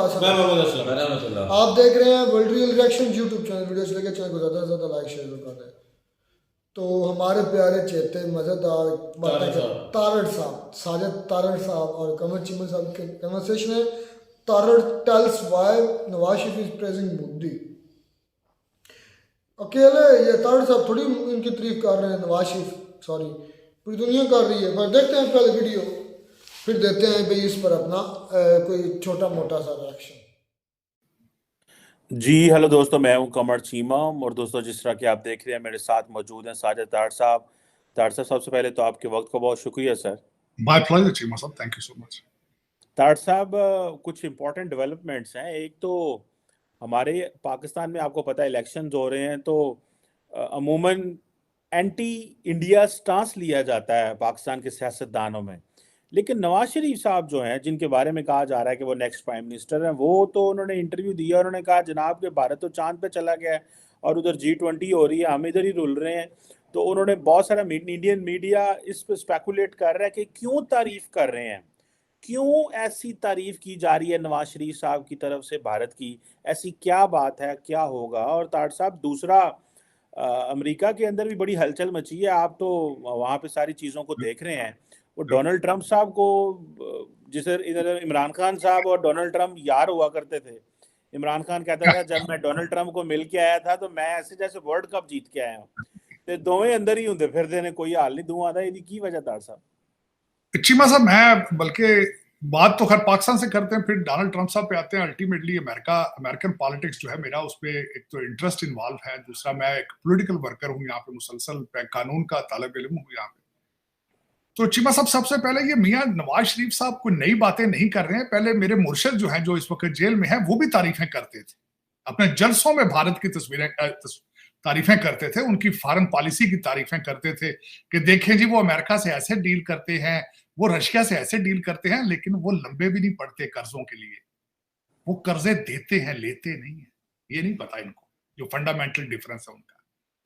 कासिम। मैं मोहम्मद असलम। आप देख रहे हैं world real reaction YouTube channel. Video चलेगा चैनल को ज़्यादा से ज़्यादा लाइक शेयर कर दें। तो हमारे प्यारे चेते मज़ेदार बातें कर तारड़ साहब, साजिद तारड़ साहब और कमर चिमन साहब के कन्वर्सेशन है। Tarar tells why Nawaz Sharif is praising Modi. अकेले ये तारड़ साहब थोड़ी इनकी तारीफ कर रहे हैं, नवाज शरीफ सॉरी पूरी दुनिया कर रही है। पर देखते हैं पहले वीडियो, फिर देते हैं भाई इस पर अपना कोई छोटा मोटा सा रिएक्शन। जी हेलो दोस्तों, मैं हूं कमर चीमा और दोस्तों जिस तरह कि आप देख रहे हैं मेरे साथ मौजूद हैं साजिद तारड़ साहब। तारड़ साहब, सबसे पहले तो आपके वक्त का बहुत शुक्रिया सर। माय प्लेजर चीमा साहब, thank you so much. Tarar साहब, कुछ इम्पोर्टेंट डेवलपमेंट्स हैं। एक तो हमारे पाकिस्तान में आपको पता है इलेक्शंस हो रहे हैं, तो अमूमन एंटी इंडिया स्टांस लिया जाता है पाकिस्तान के सियासतदानों में। लेकिन नवाज शरीफ साहब जो हैं, जिनके बारे में कहा जा रहा है कि वो नेक्स्ट प्राइम मिनिस्टर हैं, वो तो उन्होंने इंटरव्यू दिया, उन्होंने कहा जनाब के भारत तो चांद पे चला गया है और उधर G20 हो रही है, हम इधर ही रुल रहे हैं। तो उन्होंने बहुत सारा इंडियन मीडिया इस पर स्पेकुलेट कर रहा है कि क्यों तारीफ कर रहे हैं, क्यों ऐसी तारीफ की जा रही है नवाज शरीफ साहब की तरफ से भारत की, ऐसी क्या बात है, क्या होगा। और तारड़ साहब, दूसरा अमेरिका के अंदर भी बड़ी हलचल मची है, आप तो वहाँ पे सारी चीज़ों को देख रहे हैं। वो डोनाल्ड ट्रंप साहब को, जिसे इधर इमरान खान साहब और डोनाल्ड ट्रंप यार हुआ करते थे। इमरान खान कहता था जब मैं डोनाल्ड ट्रंप को मिल के आया था तो मैं ऐसे जैसे वर्ल्ड कप जीत के आया हूँ, ते दोवें अंदर ही होंगे फिरते ने, कोई हाल नहीं दूं आता। इहदी की वजह तारड़ साहब? चीमा साहब, मैं बल्कि बात तो खैर पाकिस्तान से करते हैं, फिर डोनाल्ड ट्रंप साहब पे आते हैं। अल्टीमेटली अमेरिकन पॉलिटिक्स जो है, मेरा उस पर एक तो इंटरेस्ट इन्वॉल्व है, दूसरा मैं एक पॉलिटिकल वर्कर हूँ यहाँ पे, मुसलसल कानून का तालिब इल्म हूँ यहाँ पे। तो चीमा साहब, सबसे पहले ये मियाँ नवाज शरीफ साहब कोई नई बातें नहीं कर रहे हैं। पहले मेरे मुर्शिद जो हैं, जो इस वक्त जेल में हैं, वो भी तारीफें करते थे, अपने जलसों में भारत की तारीफें करते थे, उनकी फॉरेन पॉलिसी की तारीफें करते थे कि देखें जी वो अमेरिका से ऐसे डील करते हैं, वो रशिया से ऐसे डील करते हैं, लेकिन वो लंबे भी नहीं पड़ते कर्जों के लिए। वो कर्जे देते हैं, लेते नहीं है। ये नहीं पता इनको जो फंडामेंटल डिफरेंस है उनका।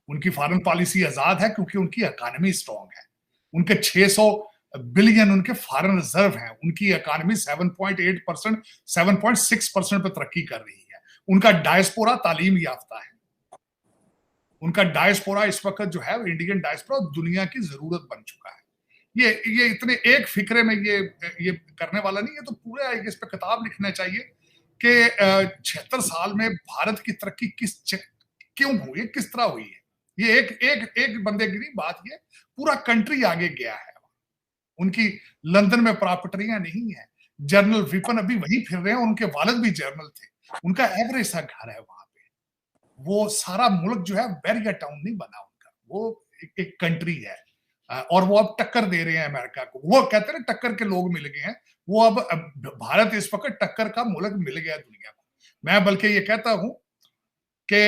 उनकी फॉरेन पॉलिसी आजाद है क्योंकि उनकी इकोनॉमी स्ट्रांग है। उनके 600 बिलियन उनके फॉरेन रिजर्व हैं। उनकी इकोनॉमी 7.8%, 7.6% पे तरक्की कर रही है। उनका डायस्पोरा तालीम याफ्ता है। उनका डायस्पोरा इस वक्त जो है, इंडियन डायस्पोरा दुनिया की जरूरत बन चुका है। ये इतने एक फिक्रे में ये करने वाला नहीं है। तो पूरा इस पे किताब लिखना चाहिए कि 76 साल में भारत की तरक्की क्यों हुई है, किस तरह हुई है। ये एक बंदे की नहीं बात, ये पूरा कंट्री आगे गया है। उनकी लंदन में प्रॉपर्टियां नहीं है। जनरल विपिन अभी वहीं फिर रहे हैं, उनके वालिद भी जनरल थे। उनका एवरेज सा घर है वहां पे। वो सारा मुल्क जो है बैरियर टाउन नहीं बना उनका, वो एक कंट्री है। और वो अब टक्कर दे रहे हैं अमेरिका को। वो कहते हैं टक्कर के लोग मिल गए हैं। वो अब भारत इस वक्त टक्कर का मुल्क मिल गया दुनिया को। मैं बल्कि ये कहता हूं कि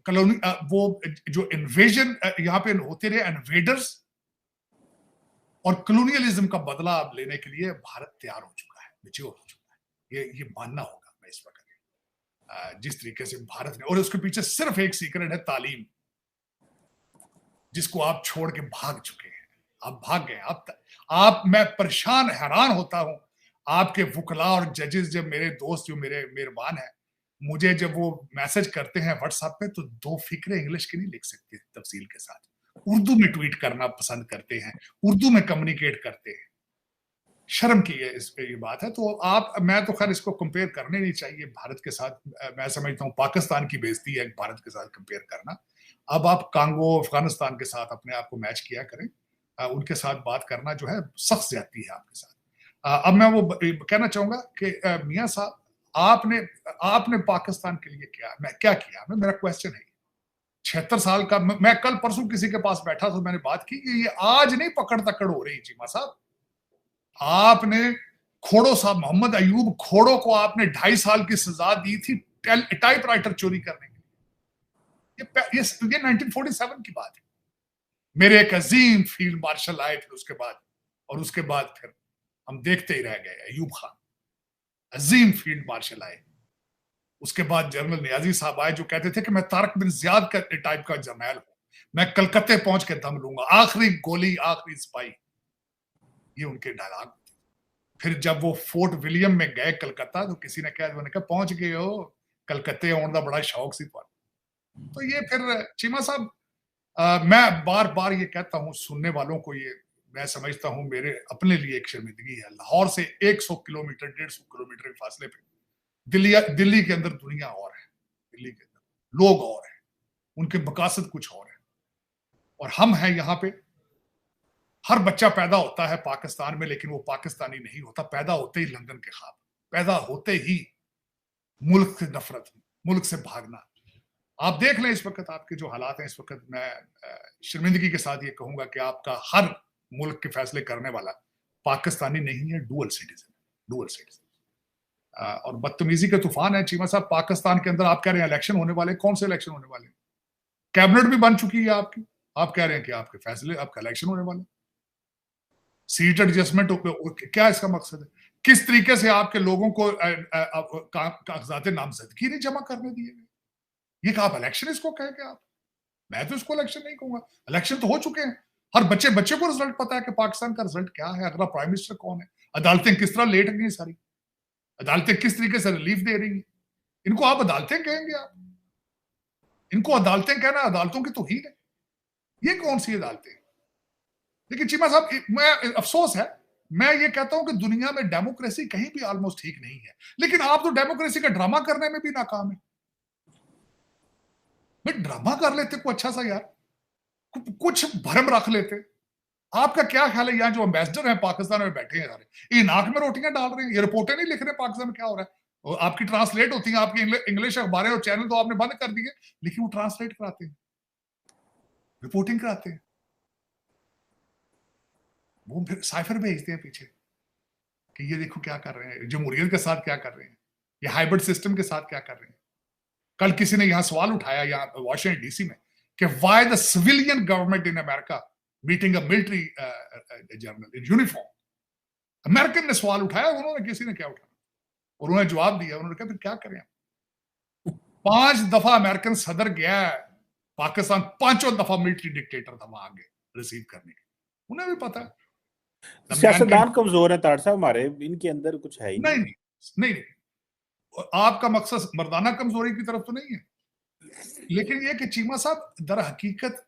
कॉलोनी वो जो इन्वेजन यहाँ पे होते रहे, इन्वेडर्स और कॉलोनियलिज्म का बदला अब लेने के लिए भारत तैयार हो चुका है, मैच्योर हो चुका है। ये मानना होगा मैं इस वक्त जिस तरीके से भारत ने, और उसके पीछे सिर्फ एक सीक्रेट है, तालीम, जिसको आप छोड़ के भाग चुके हैं। आप भाग गए। आप मैं परेशान हैरान होता हूं आपके वकला और जजेस, जब मेरे दोस्त जो मेरे मेहरबान है, मुझे जब वो मैसेज करते हैं व्हाट्सएप पे, तो 2 फिक्रे इंग्लिश की नहीं लिख सकते तफसील के साथ, उर्दू में ट्वीट करना पसंद करते हैं, उर्दू में कम्युनिकेट करते हैं। शर्म की है इस पे ये बात है। तो मैं तो खैर इसको कंपेयर करने नहीं चाहिए भारत के साथ। मैं समझता हूँ पाकिस्तान की बेइज्जती है भारत के साथ कंपेयर करना। अब आप कांगो, अफगानिस्तान के साथ अपने आप को मैच किया करें। उनके साथ बात करना जो है सख्त ज्यादती है आपके साथ। अब मैं वो कहना चाहूंगा कि मियाँ साहब, आपने पाकिस्तान के लिए क्या किया? मेरा क्वेश्चन है। 76 साल का, मैं कल परसों किसी के पास बैठा तो मैंने बात की कि ये आज नहीं पकड़ तकड़ हो रही चीमा साहब। आपने खोड़ो साहब, मोहम्मद अयूब खोड़ो को आपने 2.5 साल की सजा दी थी टाइपराइटर चोरी करने के लिए। ये 1947 की बात है। मेरे एक अजीम फील्ड मार्शल आए थे उसके बाद, और उसके बाद फिर हम देखते ही रह गए। अयूब खान अजीम फील्ड मार्शल आए। उसके बाद जनरल नियाजी साहब आए, जो कहते थे कि मैं तारक बिन जियाद का टाइप का जर्नैल हूं, मैं कलकत्ते पहुंच के दम लूंगा, आखिरी गोली आखिरी सिपाही। ये उनके डायलॉग थे। फिर जब वो फोर्ट विलियम में गए कलकत्ता, तो किसी ने कहा, उन्होंने कहा पहुंच गए हो कलकत्ते आने का बड़ा शौक सी पर। तो ये फिर चीमा साहब, मैं बार बार ये कहता हूं सुनने वालों को, ये मैं समझता हूं मेरे अपने लिए एक शर्मिंदगी है। लाहौर से 100 किलोमीटर 150 किलोमीटर के फासले पे दिल्ली के अंदर दुनिया और है, दिल्ली के अंदर लोग और हैं, उनके मकासद कुछ और है, और हम हैं यहाँ पे। हर बच्चा पैदा होता है पाकिस्तान में, लेकिन वो पाकिस्तानी नहीं होता। पैदा होते ही लंदन के ख्वाब, पैदा होते ही मुल्क से नफरत, मुल्क से भागना। आप देख लें इस वक्त आपके जो हालात हैं इस वक्त, मैं शर्मिंदगी के साथ ये कहूंगा कि आपका हर मुल्क के फैसले करने वाला पाकिस्तानी नहीं है, डुअल सिटीजन। और बदतमीजी के तूफान है चीमा साहब पाकिस्तान के अंदर। आप कह रहे हैं इलेक्शन होने वाले, कौन से इलेक्शन होने वाले? कैबिनेट भी बन चुकी है आपकी, आप कह रहे हैं कि आपके फैसले, आपका इलेक्शन होने वाला। सीट एडजस्टमेंट क्या इसका मकसद है? किस तरीके से आपके लोगों को कागजात नामजदगी नहीं जमा करने दिए गए? ये कहा आप इलेक्शन इसको कहेंगे आप? मैं तो इसको इलेक्शन नहीं कहूंगा। इलेक्शन तो हो चुके हैं, हर बच्चे को रिजल्ट पता है कि पाकिस्तान का रिजल्ट क्या है, अगला प्राइम मिनिस्टर कौन है, अदालतें किस तरह लेट गई, सारी अदालतें किस तरीके से रिलीफ दे रही हैं। इनको आप अदालतें कहेंगे? आप इनको अदालतें कहना, अदालतों की तौहीन है। ये कौन सी अदालतें? लेकिन चीमा साहब, मैं अफसोस है, मैं ये कहता हूं कि दुनिया में डेमोक्रेसी कहीं भी ऑलमोस्ट ठीक नहीं है, लेकिन आप तो डेमोक्रेसी का ड्रामा करने में भी नाकाम है। भाई ड्रामा कर लेते को अच्छा सा यार, कुछ भरम रख लेते। आपका क्या ख्याल है, यहाँ जो एम्बेसडर हैं पाकिस्तान में बैठे हैं सारे, ये नाक में रोटियां डाल रहे हैं, ये रिपोर्टें नहीं लिख रहे पाकिस्तान में क्या हो रहा है। और आपकी ट्रांसलेट होती है, आपकी इंग्लिश अखबारें और चैनल तो आपने बंद कर दिए, लेकिन वो ट्रांसलेट कराते हैं, रिपोर्टिंग कराते हैं, वो फिर साइफर भेजते हैं पीछे कि ये देखो क्या कर रहे हैं, जमहूरियत के साथ क्या कर रहे हैं, ये हाइब्रिड सिस्टम के साथ क्या कर रहे हैं। कल किसी ने यहां सवाल उठाया यहाँ वॉशिंगटन डीसी में कि why the civilian government in America meeting a military general in uniform. American ने सवाल उठाया, उन्होंने, किसी ने क्या उठाया, और उन्होंने जवाब दिया। उन्होंने कहा फिर क्या करें, 5 दफा अमेरिकन सदर गया है पाकिस्तान, 5 दफा मिलिट्री डिक्टेटर था वहां आगे रिसीव करने के, उन्हें भी पता है। सियासतदान कमजोर है तार साहब हमारे, इनके अंदर कुछ है ही नहीं। आपका मकसद मर्दाना कमजोरी की तरफ तो नहीं है, लेकिन ये कि चीमा साहब दर हकीकत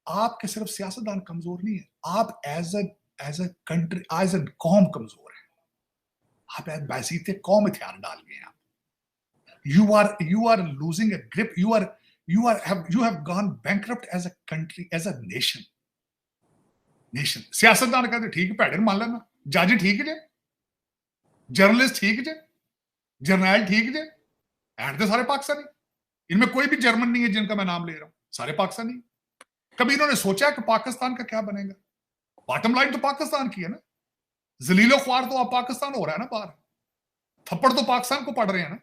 आपके सिर्फ सियासतदान कमजोर नहीं है, आप as a country, as a कौम कमजोर है। आप बैसीते कौम हथियार डाल गए हैं। आप you are losing a grip, you have gone bankrupt as a country, as a nation। सियासतदान कहते ठीक भैड़े मान लेना, जज ठीक जे, जर्नलिस्ट ठीक जे, जर्नैल ठीक जे, एंड तो सारे पाकिस्तानी, इनमें कोई भी जर्मन नहीं है जिनका मैं नाम ले रहा हूं, सारे पाकिस्तानी। कभी इन्होंने सोचा कि पाकिस्तान का क्या बनेगा? बॉटम लाइन तो पाकिस्तान की है ना, जलीलो ख्वार तो आप पाकिस्तान हो रहा है ना, बाहर थप्पड़ तो पाकिस्तान को पड़ रहे हैं ना।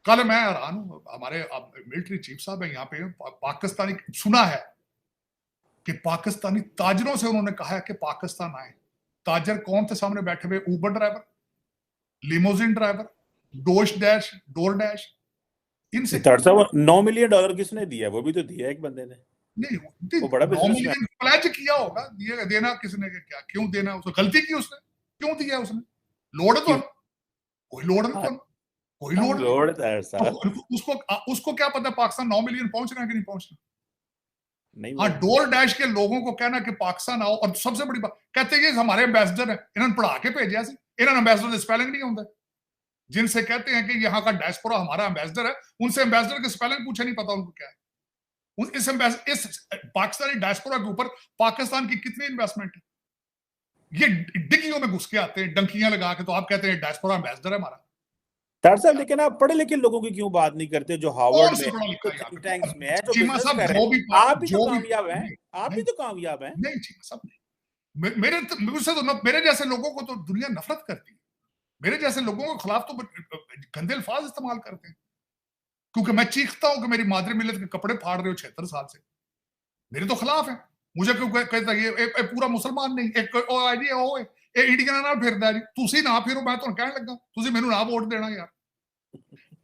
कल मैं हैरान हूं, हमारे मिलिट्री चीफ साहब है यहाँ पे, पाकिस्तानी सुना है कि पाकिस्तानी ताजरों से उन्होंने कहा है कि पाकिस्तान आए। ताजर कौन थे सामने बैठे हुए? Uber driver, limousine driver, door dash, इनसे। $9 मिलियन किसने दिया? वो भी तो दिया एक बंदे ने। नहीं, वो बड़ा 9 मिलियन प्लेज किया होगा, देना किसने, क्या क्यों देना, उसने गलती की, उसने क्यों दिया? उसने लोड तो कोई लोड नहीं, कोई लोड तो उसको क्या पता पाकिस्तान 9 मिलियन पहुंच रहा है कि नहीं पहुंच रहा। हाँ, डोर डैश के लोगों को कहना कि पाकिस्तान आओ, और सबसे बड़ी बात कहते हैं हमारे एम्बेसडर है, इन्होंने पढ़ा के भेजा, इन्होंने एम्बेसडर स्पेलिंग नहीं होता। जिनसे कहते हैं कि यहाँ का डायस्पोरा हमारा एम्बेसडर है, उनसे एम्बेसडर के स्पेलिंग पूछे नहीं पता उनको क्या है। इस पाकिस्तानी डायस्पोरा के ऊपर पाकिस्तान की कितनी इन्वेस्टमेंट है? ये डिग्गियों में घुस के आते हैं डंकियां लगा के, तो आप कहते हैं डायस्पोरा एम्बेसडर है हमारा। तार साहब, लेकिन आप पढ़े लिखे लोगों की क्यों बात नहीं करते जो हार्वर्ड में, थिंक टैंक्स में है, जो बिजनेस कर रहे हैं? आप भी तो कामयाब हैं, आप भी तो कामयाब हैं। नहीं चीमा साहब नहीं, मेरे जैसे लोगों को तो दुनिया नफरत करती है, मेरे जैसे लोगों के खिलाफ तो गंदे अल्फाज इस्तेमाल करते हैं, क्योंकि मैं चीखता हूं कि मेरी मादरी मिल्लत के कपड़े फाड़ रहे हो 76 साल से, मेरे तो खिलाफ है। मुझे क्यों कहता ये पूरा मुसलमान नहीं, एक आइडिया हो इंडिया ना फिरदा जी, तुसी ना फिरो, मैं तो कहने लगा तुसी मेनू ना वोट देना यार।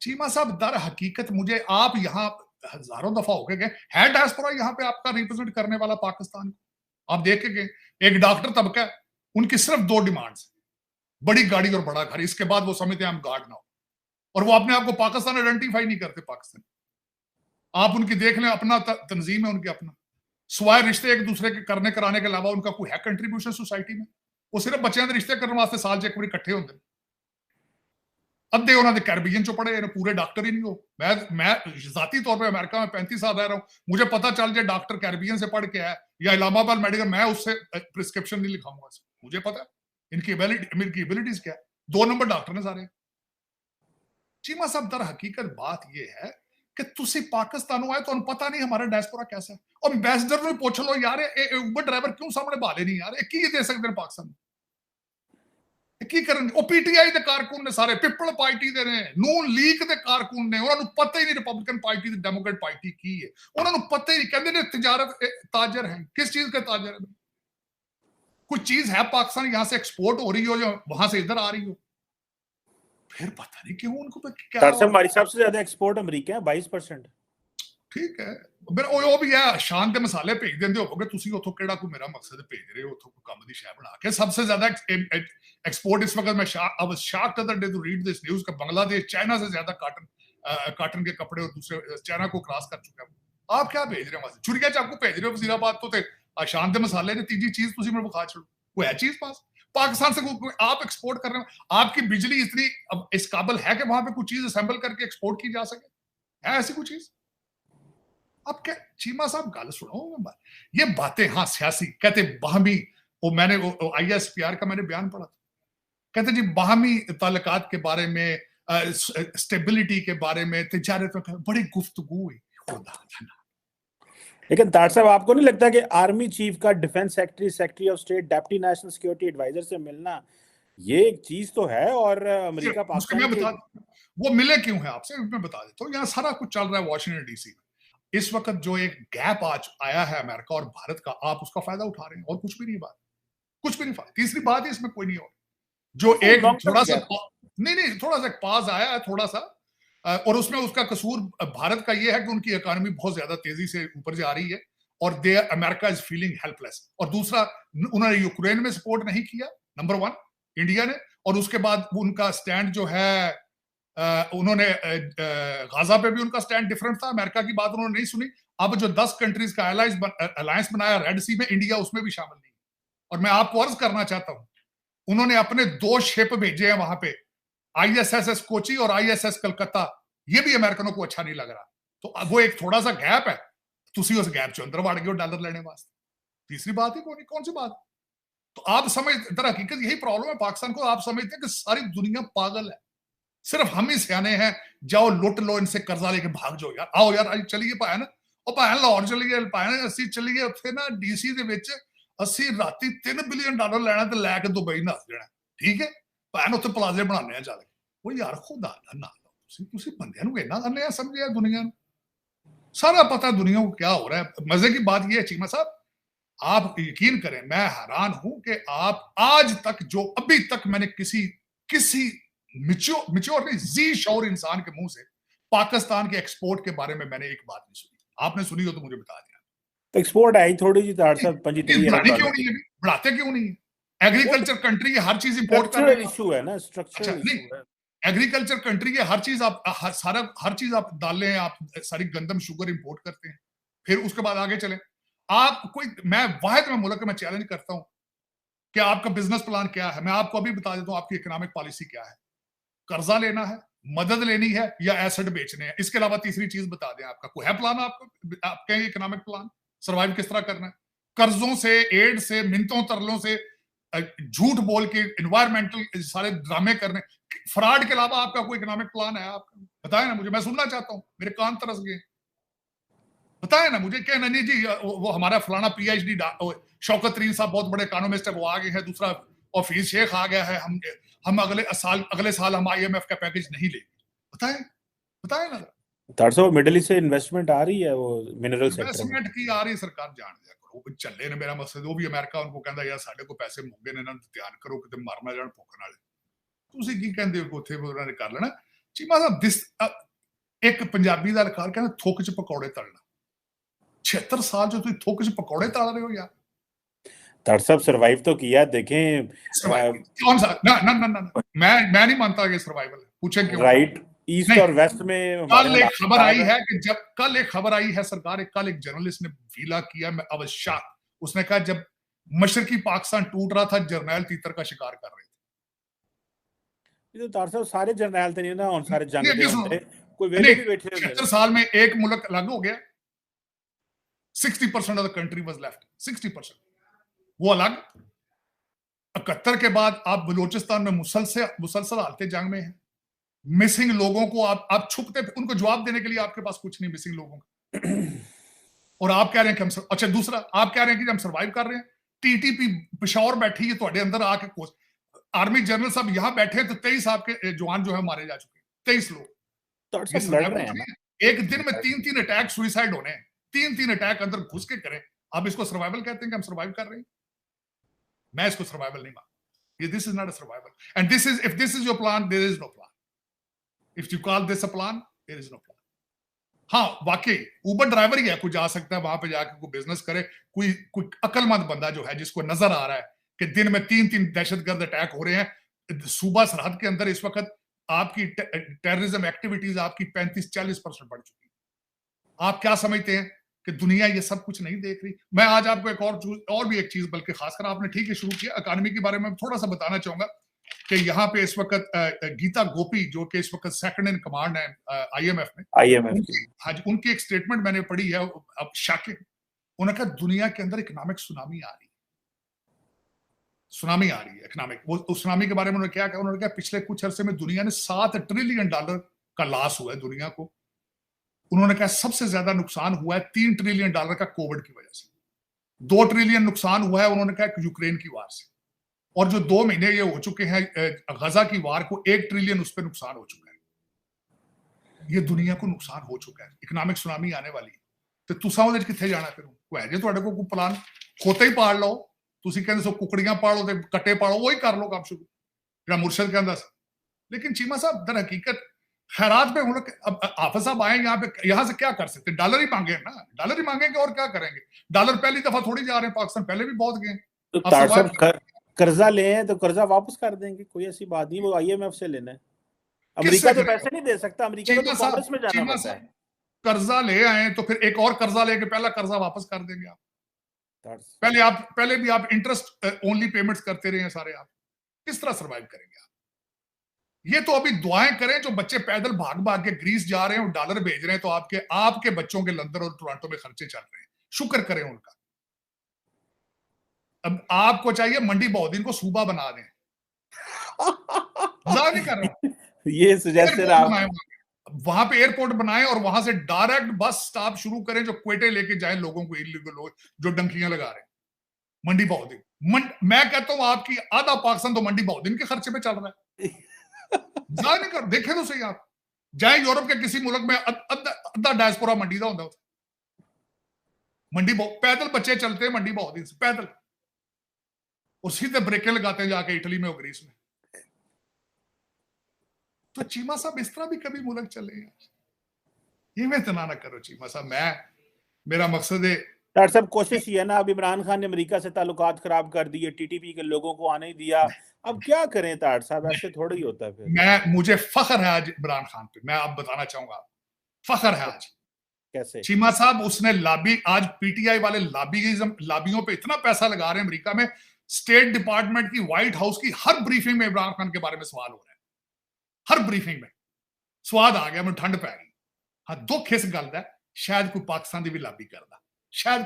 चीमा साहब दर हकीकत मुझे, आप यहाँ हजारों दफा होके गए, है डायस्पोरा यहाँ पे आपका रिप्रेजेंट करने वाला पाकिस्तान को, आप देख के गए। एक डॉक्टर तबका है, उनकी सिर्फ 2 डिमांड्स, बड़ी गाड़ी और बड़ा घर, इसके बाद वो समझते हैं हम गॉड नाउ, और वो अपने आप को पाकिस्तान आइडेंटिफाई नहीं करते। पाकिस्तान आप उनकी देख लें, अपना तंजीम है उनके, अपना स्वाय रिश्ते एक दूसरे के करने कराने के अलावा उनका कोई है कंट्रीब्यूशन सोसाइटी में? वो सिर्फ बच्चों के रिश्ते करने वास्ते साल 'ਚ एक बार इकट्ठे होंगे। अद्धे उन्होंने कैरेबियन चो पढ़े, पूरे डॉक्टर ही नहीं हो। मैं जाती तौर पे अमेरिका में 35 साल रह रहा हूँ, मुझे पता चल जाए डॉक्टर कैरेबियन से पढ़ के आया या इलाहाबाद मेडिकल, मैं उससे प्रिस्क्रिप्शन नहीं लिखाऊंगा। मुझे पता है इनकी एबिलिटीज क्या है, 2 नंबर डॉक्टर ने सारे। चीमा साहब, दर हकीकत बात यह है कि तुसी पाकिस्तानों आए तो पता नहीं हमारा डायस्पोरा कैसा है, और एम्बेसडर ने पूछ लो यार उबर ड्राइवर क्यों सामने बाले नहीं यार, की दे सकते हैं पाकिस्तान की करन? पीटीआई के कारकुन ने सारे, पिपल पार्टी दे ने, नून लीग के कारकुन ने, उन्होंने पता ही नहीं रिपब्लिकन पार्टी डेमोक्रेट पार्टी की है, उन्होंने पता ही नहीं, कहते ने तिजारत ताजर है। किस चीज के ताजर है? कोई चीज है पाकिस्तान यहां से एक्सपोर्ट हो रही हो या वहां से इधर आ रही हो? फिर पता नहीं क्यों उनको क्या। हमारे हिसाब से ज्यादा एक्सपोर्ट अमेरिका है, 22%। ठीक है, फिर ਉਹ ਵੀ ਹੈ ਸ਼ਾਨ ਦੇ ਮਸਾਲੇ ਭੇਜ ਦਿੰਦੇ ਹੋਗੇ ਤੁਸੀਂ ਉੱਥੋਂ, ਕਿਹੜਾ ਕੋਈ ਮੇਰਾ ਮਕਸਦ ਭੇਜ ਰਹੇ ਹੋ ਉੱਥੋਂ ਕੋਈ ਕੰਮ ਦੀ ਸ਼ੈ ਬਣਾ ਕੇ। सबसे ज्यादा एक्सपोर्ट इस वक्त, मैं I was shocked other day to read this news कि बांग्लादेश चाइना से ज्यादा कॉटन के कपड़े और दूसरे चाइना को क्रॉस कर चुका है। आप क्या भेज रहे हो? छुरिया चाकू भेज रहे हो वजीराबाद तो, शान के मसाले ने तीजी चीज तुम मैं विखा छोड़ो, कोई है चीज पास पाकिस्तान से कोई आप एक्सपोर्ट कर रहे हो? आपकी बिजली इतनी इस काबिल है कि वहां पे कोई चीज असेंबल करके एक्सपोर्ट की जा सके? है ऐसी कोई चीज? अब क्या चीमा साहब गल सुनो, ये बातें, हाँ सियासी कहते बाहमी, वो मैंने ISPR का मैंने बयान पढ़ा था, कहते जी बाहमी ताल्लुकात के बारे में, स्टेबिलिटी के बारे में, तिजारत में बड़ी गुफ्तगू हुई। लेकिन तार साहब, आपको नहीं लगता कि आर्मी चीफ का defence secretary of state, deputy national security adviser से मिलना ये एक चीज तो है, और अमेरिका पाकिस्तान वो मिले क्यों है आपसे, मैं बता देता हूँ। यहाँ सारा कुछ चल रहा है वॉशिंगटन DC में इस वक्त, जो एक गैप आज आया है अमेरिका और भारत का, आप उसका फायदा उठा रहे हैं, और कुछ भी नहीं बात, कुछ भी नहीं। तीसरी बात है इसमें कोई नहीं और, जो एक थोड़ा सा नहीं थोड़ा सा पास आया है थोड़ा सा, और उसमें उसका कसूर भारत का ये है कि उनकी इकोनॉमी बहुत ज्यादा तेजी से ऊपर जा रही है और अमेरिका इज फीलिंग हेल्पलेस। और दूसरा, उन्होंने यूक्रेन में सपोर्ट नहीं किया, नंबर 1 इंडिया ने, और उसके बाद उनका स्टैंड जो है, उन्होंने गाजा पे भी उनका स्टैंड डिफरेंट था, अमेरिका की बात उन्होंने नहीं सुनी। अब जो 10 कंट्रीज का अलायंस बनाया रेड सी में, इंडिया उसमें भी शामिल नहीं। और मैं आपको अर्ज करना चाहता हूं, उन्होंने अपने 2 शिप भेजे हैं वहां पे, ISS कोची और ISS कलकत्ता, ये भी अमेरिकनों को अच्छा नहीं लग रहा। तो वो एक थोड़ा सा गैप है, तुसी उस गैप चो अंदर वड़ गए डॉलर लेने वास्ते। तीसरी बात ही कौन सी बात? तो आप समझ, दर हकीकत यही प्रॉब्लम है पाकिस्तान को, आप समझते हैं कि सारी दुनिया पागल है, सिर्फ हम ही सियाने हैं। जाओ लुट लो इनसे, कर्जा लेके भाग जाओ यार, आओ यार आज चलिए भैन, और भैन लाहौर चलिए, भैन असी चलिए उत्थे ना DC ਦੇ ਵਿੱਚ ਅਸੀਂ ਰਾਤੀ $3 बिलियन ਲੈਣਾ ਤੇ ਲੈ ਕੇ ਦੁਬਈ ਨੱਸ ਜਾਣਾ, ठीक है, ਭੈन ਉੱਥੇ ਪਲਾਜ਼ੇ ਬਣਾਉਂਦੇ ਆ ਚੱਲ। ਉਹ ਯਾਰ खुदा ਦਾ ਨਾ ਲਓ, ਤੁਸੀਂ ਬੰਦਿਆਂ ਨੂੰ ਇੰਨਾ ਅੰਨ੍ਹੇ ਸਮਝਿਆ दुनिया ਨੂੰ, सारा पता दुनिया को क्या हो रहा है। मजे की बात यह है चीमा साहब, आप यकीन करें, मैं हैरान हूं कि आप आज तक, जो अभी तक मैंने किसी मिच्योर नहीं, जी शौर इंसान के मुंह से पाकिस्तान के एक्सपोर्ट के बारे में मैंने एक बात नहीं सुनी। आपने सुनी हो तो मुझे बता दिया। तो एक्सपोर्ट आई थोड़ी जी तार साहब, बढ़ाते क्यों नहीं है? एग्रीकल्चर कंट्री है, हर चीज इंपोर्ट कर रहे हैं। इशू है ना, स्ट्रक्चरल इशू है। एग्रीकल्चर कंट्री के हर चीज आप डाल लें, आप सारी गंदम शुगर इंपोर्ट करते हैं, फिर उसके बाद आगे चले आप। मैं वाहिद में मुल्क में चैलेंज करता हूं कि आपका बिजनेस प्लान क्या है। मैं आपको अभी बता देता हूं आपकी इकोनॉमिक पॉलिसी क्या है। कर्जा लेना है, मदद लेनी है, या एसेट बेचने हैं? इसके अलावा तीसरी चीज बता दें, आपका कोई है प्लान? आपका इकोनॉमिक प्लान, सर्वाइव किस तरह करना है? कर्जों से, एड से, मिन्नतों तरलों से, झूठ बोल के, एनवायरमेंटल सारे ड्रामे करने, फ्रॉड के अलावा आपका कोई इकोनॉमिक प्लान है? आपका बताएं ना मुझे, मैं सुनना चाहता हूं, मेरे कान तरस गए। बताएं ना मुझे। क्या नहीं जी, वो हमारा फलाना PhD शौकत तरीन साहब बहुत बड़े इकोनॉमिस्ट है, वो आ गए हैं, दूसरा हफीज शेख आ गया है, हम अगले साल हम IMF का पैकेज नहीं लेंगे। बताएं ना। तारसो मिडिल ईस्ट से इन्वेस्टमेंट आ रही है, वो मिनरल सेक्टर में इन्वेस्टमेंट की आ रही, सरकार जान दिया करो चले ने। मेरा मकसद वो भी अमेरिका उनको कहता यार साडे को पैसे मुंगे ने, इन्हां तैयार करो किते मरना जाण भुख नाल। ਤੁਸੀਂ ਕੀ ਕਹਿੰਦੇ ਹੋ ਉੱਥੇ ਉਹਨਾਂ ਨੇ ਕਰ ਲੈਣਾ? ਚੀਮਾ ਸਾਹਿਬ, ਇੱਕ ਪੰਜਾਬੀ ਦਾ ਲਖਾਰ ਕਹਿੰਦਾ ਥੁੱਕ 'ਚ ਪਕੌੜੇ ਤਲਣਾ। 76 ਸਾਲ 'ਚ ਤੁਸੀਂ ਥੁੱਕ 'ਚ ਪਕੌੜੇ ਤਲ ਰਹੇ ਹੋ ਯਾਰ। डॉक्टर साहब सर्वाइव तो किया, देखें कौन सा? ना ना ना ना, मैं नहीं मानता कि सर्वाइवल है। पूछें क्यों? राइट, ईस्ट नहीं, और वेस्ट में हमारे कल एक हालात खबर खराब आई है। है कि जब कल एक खबर आई है सरकार, कल एक जर्नलिस्ट ने वीला किया, मैं अवश्य शॉक। उसने कहा जब मशरकी पाकिस्तान टूट रहा था, जर्नैल तीतर का शिकार कर रहे थे। ये तो डॉक्टर साहब सारे जर्नैल थे नहीं ना, उन सारे जंग नहीं, थे अभी सुनो, होंगे, कोई वेले नहीं, भी बैठे होंगे 76 ना। साल में एक मुल्क अलग हो गया, 60% of the country was left, 60% वो अलग। 71 के बाद आप बलूचिस्तान में मुसलसल हालत जंग में है। मिसिंग लोगों को आप छुपते, उनको जवाब देने के लिए आपके पास कुछ नहीं मिसिंग लोगों का। और आप कह रहे हैं कि हम अच्छा, दूसरा आप कह रहे हैं कि हम सर्वाइव कर रहे हैं। टीटीपी पेशावर बैठी है ਤੁਹਾਡੇ अंदर आके, आर्मी जनरल साहब यहां बैठे तो 23 आपके जवान जो है मारे जा चुके हैं, 23 लोग। डॉक्टर ये साहब लड़ सर्वाइवल रहे हैं ना। नहीं है। एक दिन में 3-3 अटैक सुइसाइड होने हैं, 3-3 अटैक अंदर घुस के करें, आप इसको सर्वाइवल कहते हैं कि हम सर्वाइव कर रहे हैं? मैं इसको सर्वाइवल नहीं मानता। ये this is not a survival, and this is, if this is your plan, there is no plan. If you call this a plan, there is no plan. हाँ, वाकई उबर ड्राइवर ही है, कोई जा सकता है वहां पे जाके कोई बिजनेस करे, कोई कोई अकलमंद बंदा जो है जिसको नजर आ रहा है कि दिन में 3-3 दहशतगर्द अटैक हो रहे हैं सूबा सरहद के अंदर। इस वक्त आपकी टेररिज्म एक्टिविटीज आपकी 35-40% बढ़ चुकी है। आप क्या समझते हैं कि दुनिया ये सब कुछ नहीं देख रही? मैं आज आपको एक और भी एक चीज, बल्कि खासकर आपने ठीक है शुरू किया, इकॉनमी के बारे में थोड़ा सा बताना चाहूंगा कि यहाँ पे इस वक्त गीता गोपी जो कि इस वक्त सेकंड इन कमांड है IMF में, हाँ जी, उनकी एक स्टेटमेंट मैंने पढ़ी है, अब शॉकिंग। उन्होंने कहा दुनिया के अंदर इकोनॉमिक सुनामी आ रही है, सुनामी आ रही है इकोनॉमिक। वो उस सुनामी के बारे में उन्होंने क्या कहा? उन्होंने कहा पिछले कुछ अरसे में दुनिया ने $7 ट्रिलियन का लॉस हुआ है दुनिया को। उन्होंने कहा सबसे ज्यादा नुकसान हुआ है $3 ट्रिलियन का कोविड की वजह से, 2 ट्रिलियन नुकसान हुआ है उन्होंने कहा यूक्रेन की वार से, और जो 2 महीने ये हो चुके हैं गजा की वार को, 1 ट्रिलियन उस पर नुकसान हो चुका है। ये दुनिया को नुकसान हो चुका है, इकोनॉमिक सुनामी आने वाली है। तो तुसा ਉਹਦੇ ਚ ਕਿੱਥੇ ਜਾਣਾ? ਫਿਰ ਉਹ ਹੈ ਜੇ ਤੁਹਾਡੇ ਕੋਲ ਕੋਈ ਪਲਾਨ, ਖੋਤੇ ਹੀ ਪਾੜ ਲਓ। ਤੁਸੀਂ ਕਹਿੰਦੇ ਸੋ ਕੁਕੜੀਆਂ ਪਾੜੋ ਤੇ ਕੱਟੇ ਪਾੜੋ, ਉਹ ਹੀ ਕਰ ਲਓ ਕੰਮ ਸ਼ੁਰੂ, ਜਿਹੜਾ मुर्शद कहता था। लेकिन चीमा साहब दर हकीकत खैरात में हम लोग, अब हाफिज साहब आए यहाँ पे, यहाँ से क्या कर सकते? डॉलर ही मांगे ना, डॉलर ही मांगेंगे और क्या करेंगे? डॉलर पहली दफा थोड़ी जा रहे हैं, पाकिस्तान पहले भी बहुत गए। तो तार साहब कर्जा ले हैं तो कर्जा वापस कर देंगे, कोई ऐसी बात नहीं, वो IMF से लेना है। अमेरिका तो पैसे नहीं दे सकता, अमेरिका को तो कांग्रेस में जाना पड़ता है। कर्जा ले आए तो फिर एक और कर्जा लेके पहला कर्जा वापस कर देंगे आप। पहले भी आप इंटरेस्ट ओनली पेमेंट्स करते रहे हैं सारे, आप किस तरह सर्वाइव करेंगे आप? ये तो अभी दुआएं करें जो बच्चे पैदल भाग भाग के ग्रीस जा रहे हैं और डॉलर भेज रहे हैं, तो आपके बच्चों के लंदन और टोरंटो में खर्चे चल रहे हैं, शुक्र करें उनका। अब आपको चाहिए मंडी बहुद्दीन को सूबा बना दें। मजाक नहीं कर रहा, ये सजेशन आप वहां पे एयरपोर्ट बनाए और वहां से डायरेक्ट बस स्टॉप शुरू करें जो क्वेटे लेके जाए लोगों को, इलीगल लोग जो डंकियां लगा रहे हैं। मंडी बहुद्दीन, मैं कहता हूं आपकी आधा पाकिस्तान तो मंडी बहुद्दीन के खर्चे पे चल रहा है। मजाक नहीं कर, देखे तो सही आप, जाए यूरोप के किसी मुल्क में अद्धा डायस्पोरा मंडी का होता है। मंडी पैदल बच्चे चलते हैं मंडी बहुद्दीन से पैदल, और सीधे ब्रेकें लगाते हैं जाके इटली में और ग्रीस में। तो चीमा साहब इस तरह भी कभी मुल्क चले यार, ये मैं इतना ना करो चीमा साहब। मेरा मकसद है डॉक्टर साहब, कोशिश ये है ना, अब इमरान खान ने अमेरिका से ताल्लुकात खराब कर दिए, TTP के लोगों को आने दिया, अब क्या करें डॉक्टर साहब? ऐसे थोड़ा ही होता है फिर। मुझे फख्र है आज इमरान खान पे, मैं आप बताना चाहूंगा, फख्र है आज। कैसे? चीमा साहब उसने आज PTI वाले लाबियों पे इतना पैसा लगा रहे हैं अमेरिका में, स्टेट डिपार्टमेंट की, व्हाइट हाउस की हर ब्रीफिंग में इमरान खान के बारे में सवाल हो रहा है, हर ब्रीफिंग में स्वाद आ गया, मैं ठंड पै गई। हाँ, दुख इस गल दा शायद कोई पाकिस्तान की भी लाबी करता, शायद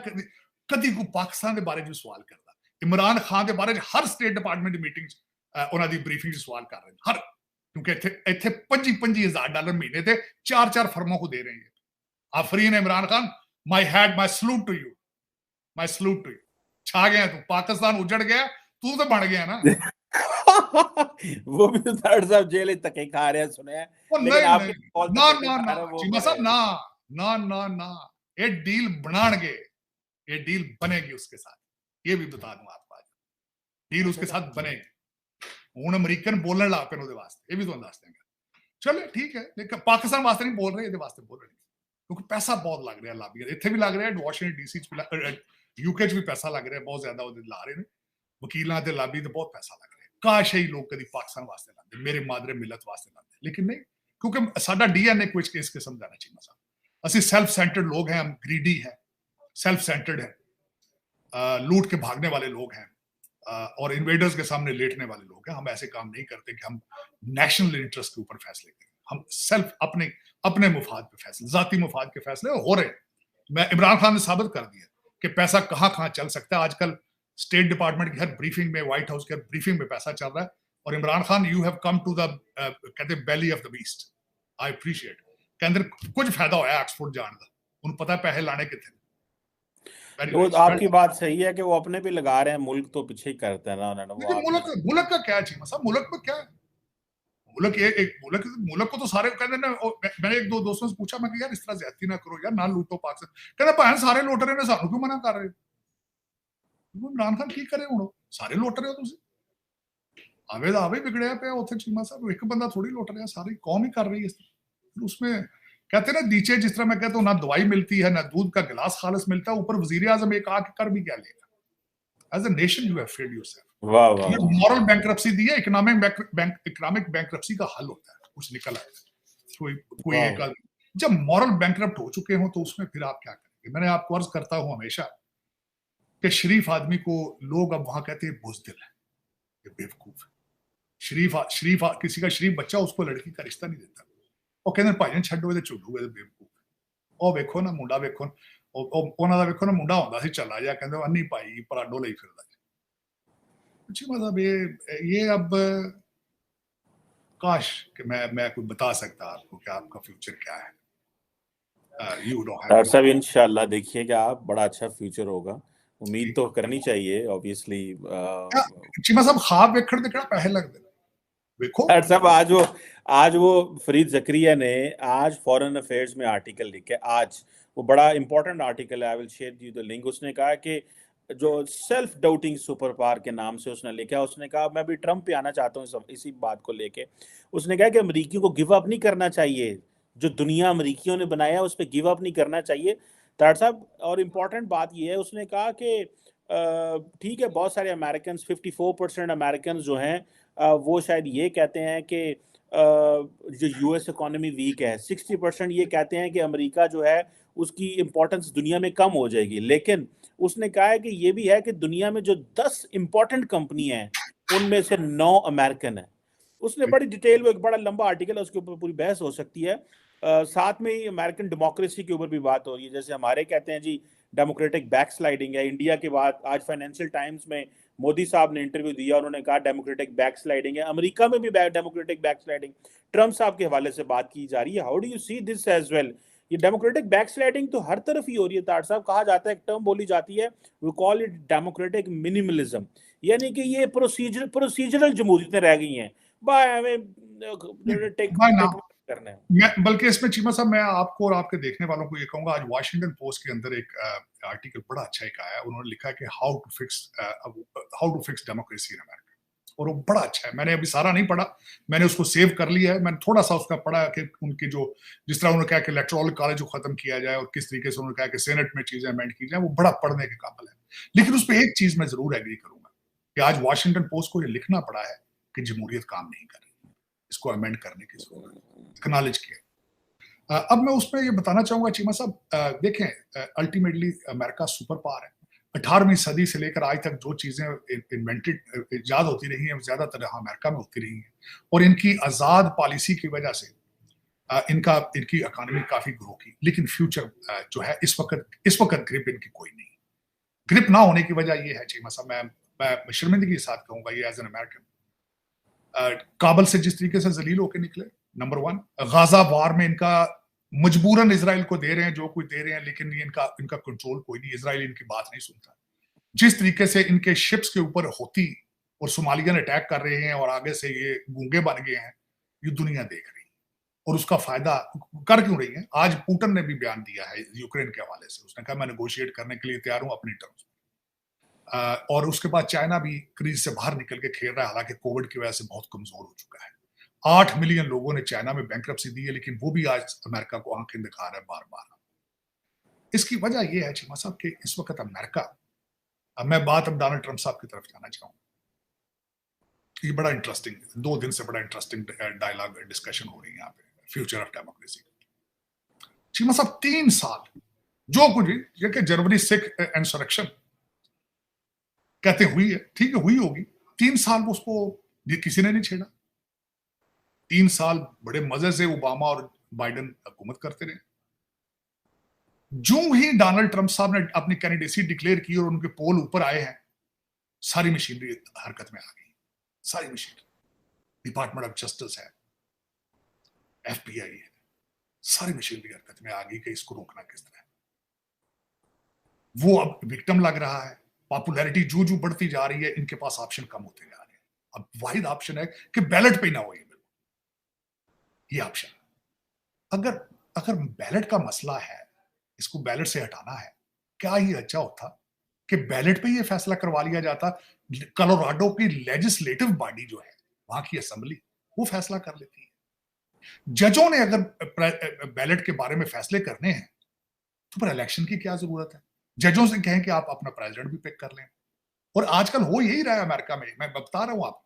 कदी कोई पाकिस्तान के बारे में सवाल करता। इमरान खान के बारे में हर स्टेट डिपार्टमेंट मीटिंग उन्होंने ब्रीफिंग सवाल कर रहे हैं हर, क्योंकि इतने $25,000 महीने थे 4-4 फर्मों को दे रहे हैं। आफरीन Imran Khan, my had my salute to you, my salute to you. छा गया तू, पाकिस्तान उजड़ गया, तू तो बन गया ना। वो भी तो डॉक्टर साहब जेल तक खा रहे हैं, सुने हैं, लेकिन आप चीमा साहब ना ये डील बनाएंगे, ये डील बनेगी उसके साथ, ये भी बता दूं आपको, आज डील उसके साथ बनेगी। हूं अमरीकन बोलने लग पे ਉਹਦੇ वास्ते, ये भी तो दस देंगे। चलो ठीक है, लेकिन पाकिस्तान वास्ते नहीं बोल रहे, ये वास्ते बोल रहे, क्योंकि पैसा बहुत लग रहा है लाबी, इतने भी लग रहा है, वाशिंगटन DC यूके च भी पैसा लग रहा है बहुत ज्यादा ਉਹਦੇ ਲਾ ਰਹੇ ਨੇ ਵਕੀਲਾਂ ਤੇ ਲਾਬੀ ਤੇ ਬਹੁਤ ਪੈਸਾ ਲੱਗ ਰਿਹਾ ਕਾਸ਼ ਹੀ ਲੋਕ ਕਦੀ ਪਾਕਿਸਤਾਨ ਵਾਸਤੇ ਲਾਉਂਦੇ ਮੇਰੇ ਮਾਦਰੇ ਮਿਲਤ ਵਾਸਤੇ ਲਾਉਂਦੇ ਲੇਕਿਨ ਨਹੀਂ ਕਿਉਂਕਿ ਸਾਡਾ ਡੀਐਨਏ ਕੁਝ ਇਸ ਕਿਸਮ ਦਾ ਨਹੀਂ ਚਾਹੀਦਾ ਸਾਹਿਬ ਅਸੀਂ सेल्फ सेंटर्ड लोग हैं हम ग्रीडी हैं सेल्फ सेंटर्ड है लूट के भागने वाले लोग हैं और इन्वेडर्स के सामने लेटने वाले लोग हैं हम ऐसे काम नहीं करते कि हम नेशनल इंटरेस्ट के ऊपर फैसले करें हम सेल्फ अपने अपने मुफाद पे फैसले जाती मुफाद के फैसले हो रहे हैं मैं इमरान खान ने साबित कर दिया कि पैसा कहाँ कहाँ चल सकता है आजकल स्टेट डिपार्टमेंट की हर ब्रीफिंग में व्हाइट हाउस की हर ब्रीफिंग में पैसा चल रहा है और Imran Khan you have come to the कहते belly of the beast I appreciate के अंदर कुछ फायदा होया ऑक्सफोर्ड जाने का उन्हें पता है पैसे लाने कितने वो आपकी बात सही है कि वो अपने पे लगा रहे हैं मुल्क तो पीछे ही करते हैं ना उन्होंने मुल्क का क्या चाहिए साहब मुल्क में क्या है मुल्क को तो सारे कहते ना मैंने एक दो दोस्तों से पूछा मैं कि यार इस तरह ज्यादती ना करो यार ना लूटो पाकिस्तान कहते भाई सारे लुट रहे ने सानू क्यों मना कर रहे हो इमरान खान की करे हुण सारे लुट रहे हो तुसी आवे दा आवे बिगड़िया पे उथे चीमा साहब एक बंदा थोड़ी लुट रहा सारी कौम ही कर रही है उसमें कहते ना नीचे जिस तरह मैं कहता हूँ ना दवाई मिलती है ना दूध का गिलास खालिस मिलता है ऊपर वजीर आजम एक आके कर भी क्या लेगा as a nation you have failed yourself वाह वाह मॉरल बैंकरप्सी दी है इकोनॉमिक बैंकरप्सी का हल होता है कुछ निकल आए कोई एक जब मॉरल बैंकरप्ट हो चुके हो तो उसमें फिर आप क्या करेंगे मैंने आपको अर्ज करता हूं हमेशा कि शरीफ आदमी को लोग अब वहां कहते हैं बुज़दिल है ये बेवकूफ है शरीफ किसी का शरीफ बच्चा उसको लड़की का रिश्ता नहीं देता ਉਹ ਕਹਿੰਦੇ ਭਾਈ ਛੱਡੋ ਇਹਦੇ ਝੁੱਡੂ ਇਹਦੇ ਬੇਵਕੂਫ ਉਹ ਵੇਖੋ ਨਾ ਮੁੰਡਾ ਵੇਖੋ ਉਹਨਾਂ ਦਾ ਵੇਖੋ ਨਾ ਮੁੰਡਾ ਹੁੰਦਾ ਸੀ ਚੱਲਾ ਜਾ ਕਹਿੰਦੇ ਅੰਨੀ ਭਾਈ ਪਰਾਡੋ ਲਈ ਫਿਰਦਾ जी मतलब ये अब काश कि मैं कोई बता सकता आपको कि आपका फ्यूचर क्या है यू डोंट हैव सब इंशाल्लाह देखिएगा आप बड़ा अच्छा फ्यूचर होगा उम्मीद तो करनी चाहिए ऑब्वियसली चीमा साहब ख्वाब वेखण दे किहड़ा पैसे लगदे देखो सब आज वो फरीद ज़करिया ने आज फॉरेन अफेयर्स में आर्टिकल लिखा आज वो बड़ा इंपॉर्टेंट आर्टिकल है I will share you the link उसने कहा कि जो सेल्फ डाउटिंग सुपर पावर के नाम से उसने लिखा उसने कहा मैं भी ट्रम्प पे आना चाहता हूँ इसी बात को लेके उसने कहा कि अमेरिकियों को गिव अप नहीं करना चाहिए जो दुनिया अमेरिकियों ने बनाया उस पर गिव अप नहीं करना चाहिए तार साहब और इम्पोर्टेंट बात ये है उसने कहा कि ठीक है बहुत सारे अमेरिकन 54% अमेरिकन जो हैं वो शायद ये कहते हैं कि जो यूएस इकोनॉमी वीक है 60% ये कहते हैं कि अमेरिका जो है उसकी इम्पोर्टेंस दुनिया में कम हो जाएगी लेकिन उसने कहा है कि ये भी है कि दुनिया में जो 10 इम्पोर्टेंट कंपनी हैं उनमें से 9 अमेरिकन है उसने बड़ी डिटेल में एक बड़ा लंबा आर्टिकल है उसके ऊपर पूरी बहस हो सकती है साथ में ही अमेरिकन डेमोक्रेसी के ऊपर भी बात हो रही है जैसे हमारे कहते हैं जी डेमोक्रेटिक बैकस्लाइडिंग है इंडिया के बाद आज फाइनेंशियल टाइम्स में मोदी साहब ने इंटरव्यू दिया उन्होंने कहा डेमोक्रेटिक बैकस्लाइडिंग है अमेरिका में भी डेमोक्रेटिक बैकस्लाइडिंग ट्रम्प साहब के हवाले से बात की जा रही है how do you see this as well ये डेमोक्रेटिक बैकस्लाइडिंग तो हर तरफ ही हो रही है तार साहब कहा जाता है एक टर्म बोली जाती है we call it democratic minimalism यानी कि ये प्रोसीजरल जमहूरियतें रह गई हैं करना है बल्कि इसमें चीमा साहब मैं आपको और आपके देखने वालों को ये कहूंगा आज वाशिंगटन पोस्ट के अंदर एक आर्टिकल बड़ा अच्छा एक आया उन्होंने लिखा है कि how to fix democracy in America और वो बड़ा अच्छा है मैंने अभी सारा नहीं पढ़ा मैंने उसको सेव कर लिया है मैंने थोड़ा सा उसका पढ़ा कि उनकी जो जिस तरह उन्होंने कहा कि इलेक्टोरल कॉलेज को खत्म किया जाए और किस तरीके से उन्होंने कहा कि सेनेट में चीजें अमेंड की जाए वो बड़ा पढ़ने के काबिल है लेकिन उस पर एक चीज मैं जरूर एग्री करूंगा कि आज वाशिंगटन पोस्ट को ये लिखना पड़ा है कि जमहूरियत काम नहीं कर रही इसको अमेंड करने की जरूरत एक्नॉलेज किया अब मैं उसमें ये बताना चाहूंगा चीमा साहब देखें अल्टीमेटली अमेरिका सुपर पावर है 18वीं सदी से लेकर आज तक जो चीजें इन्वेंटेड इजाद होती रही हैं ज्यादातर अमेरिका में होती रही हैं और इनकी आजाद पॉलिसी की वजह से इनकी इकोनॉमी काफी ग्रो की लेकिन फ्यूचर जो है इस वक्त ग्रिप इनकी कोई नहीं ग्रिप ना होने की वजह ये है चीमा साहब मैं शर्मिंदगी के साथ कहूंगा ये एज एन अमेरिकन काबल से जिस तरीके से जलील होकर निकले नंबर 1 गाजा वार में इनका मजबूरन इजराइल को दे रहे हैं जो कुछ दे रहे हैं लेकिन इनका कंट्रोल कोई नहीं इजराइल इनकी बात नहीं सुनता जिस तरीके से इनके शिप्स के ऊपर होती और सोमालियन अटैक कर रहे हैं और आगे से ये गूंगे बन गए हैं ये दुनिया देख रही है और उसका फायदा कर क्यों रही है आज पुतिन ने भी बयान दिया है यूक्रेन के हवाले से उसने कहा मैं नेगोशिएट करने के लिए तैयार हूं अपनी टर्म्स और उसके बाद चाइना भी क्रीज से बाहर निकल के खेल रहा है हालांकि कोविड की वजह से बहुत कमजोर हो चुका है 8 मिलियन लोगों ने चाइना में बैंकरप्सी दी है लेकिन वो भी आज अमेरिका को आंखें दिखा रहा है बार बार इसकी वजह यह है चीमा साहब कि इस वक्त अमेरिका अब मैं बात अब डोनाल्ड ट्रंप साहब की तरफ जाना चाहूंगा। ये बड़ा इंटरेस्टिंग, 2 दिन से बड़ा इंटरेस्टिंग डायलॉग डिस्कशन हो रही है यहाँ पे, फ्यूचर ऑफ डेमोक्रेसी। चीमा साहब 3 साल जो कुछ भी, ये कि जनवरी सिख इंसरेक्शन कहते हुई है, ठीक है हुई होगी, 3 साल उसको किसी ने नहीं छेड़ा। 3 साल बड़े मजे से ओबामा और बाइडेन हुकूमत करते रहे। जो ही डोनाल्ड ट्रंप साहब ने अपनी कैंडिडेसी डिक्लेयर की और उनके पोल ऊपर आए हैं, सारी मशीनरी हरकत में आ गई। सारी मशीनरी, डिपार्टमेंट ऑफ जस्टिस है, FBI है, सारी मशीनरी हरकत में आ गई कि इसको रोकना किस तरह। वो अब विक्टिम लग रहा है, पॉपुलैरिटी जो जो बढ़ती जा रही है, इनके पास ऑप्शन कम होते जा रहे हैं। अब वाहिद ऑप्शन है कि बैलेट पे ना हो ये ऑप्शन। अगर अगर बैलेट का मसला है, इसको बैलेट से हटाना है, क्या ये अच्छा होता कि बैलेट पे ये फैसला करवा लिया जाता। कोलोराडो की लेजिस्लेटिव बॉडी जो है, वहां की असेंबली, वो फैसला कर लेती है। जजों ने अगर बैलेट के बारे में फैसले करने हैं तो फिर इलेक्शन की क्या जरूरत है। जजों से कहें कि आप अपना प्रेसिडेंट भी पिक कर लें। और आजकल हो यही रहा है अमेरिका में। मैं बता रहा हूं आप,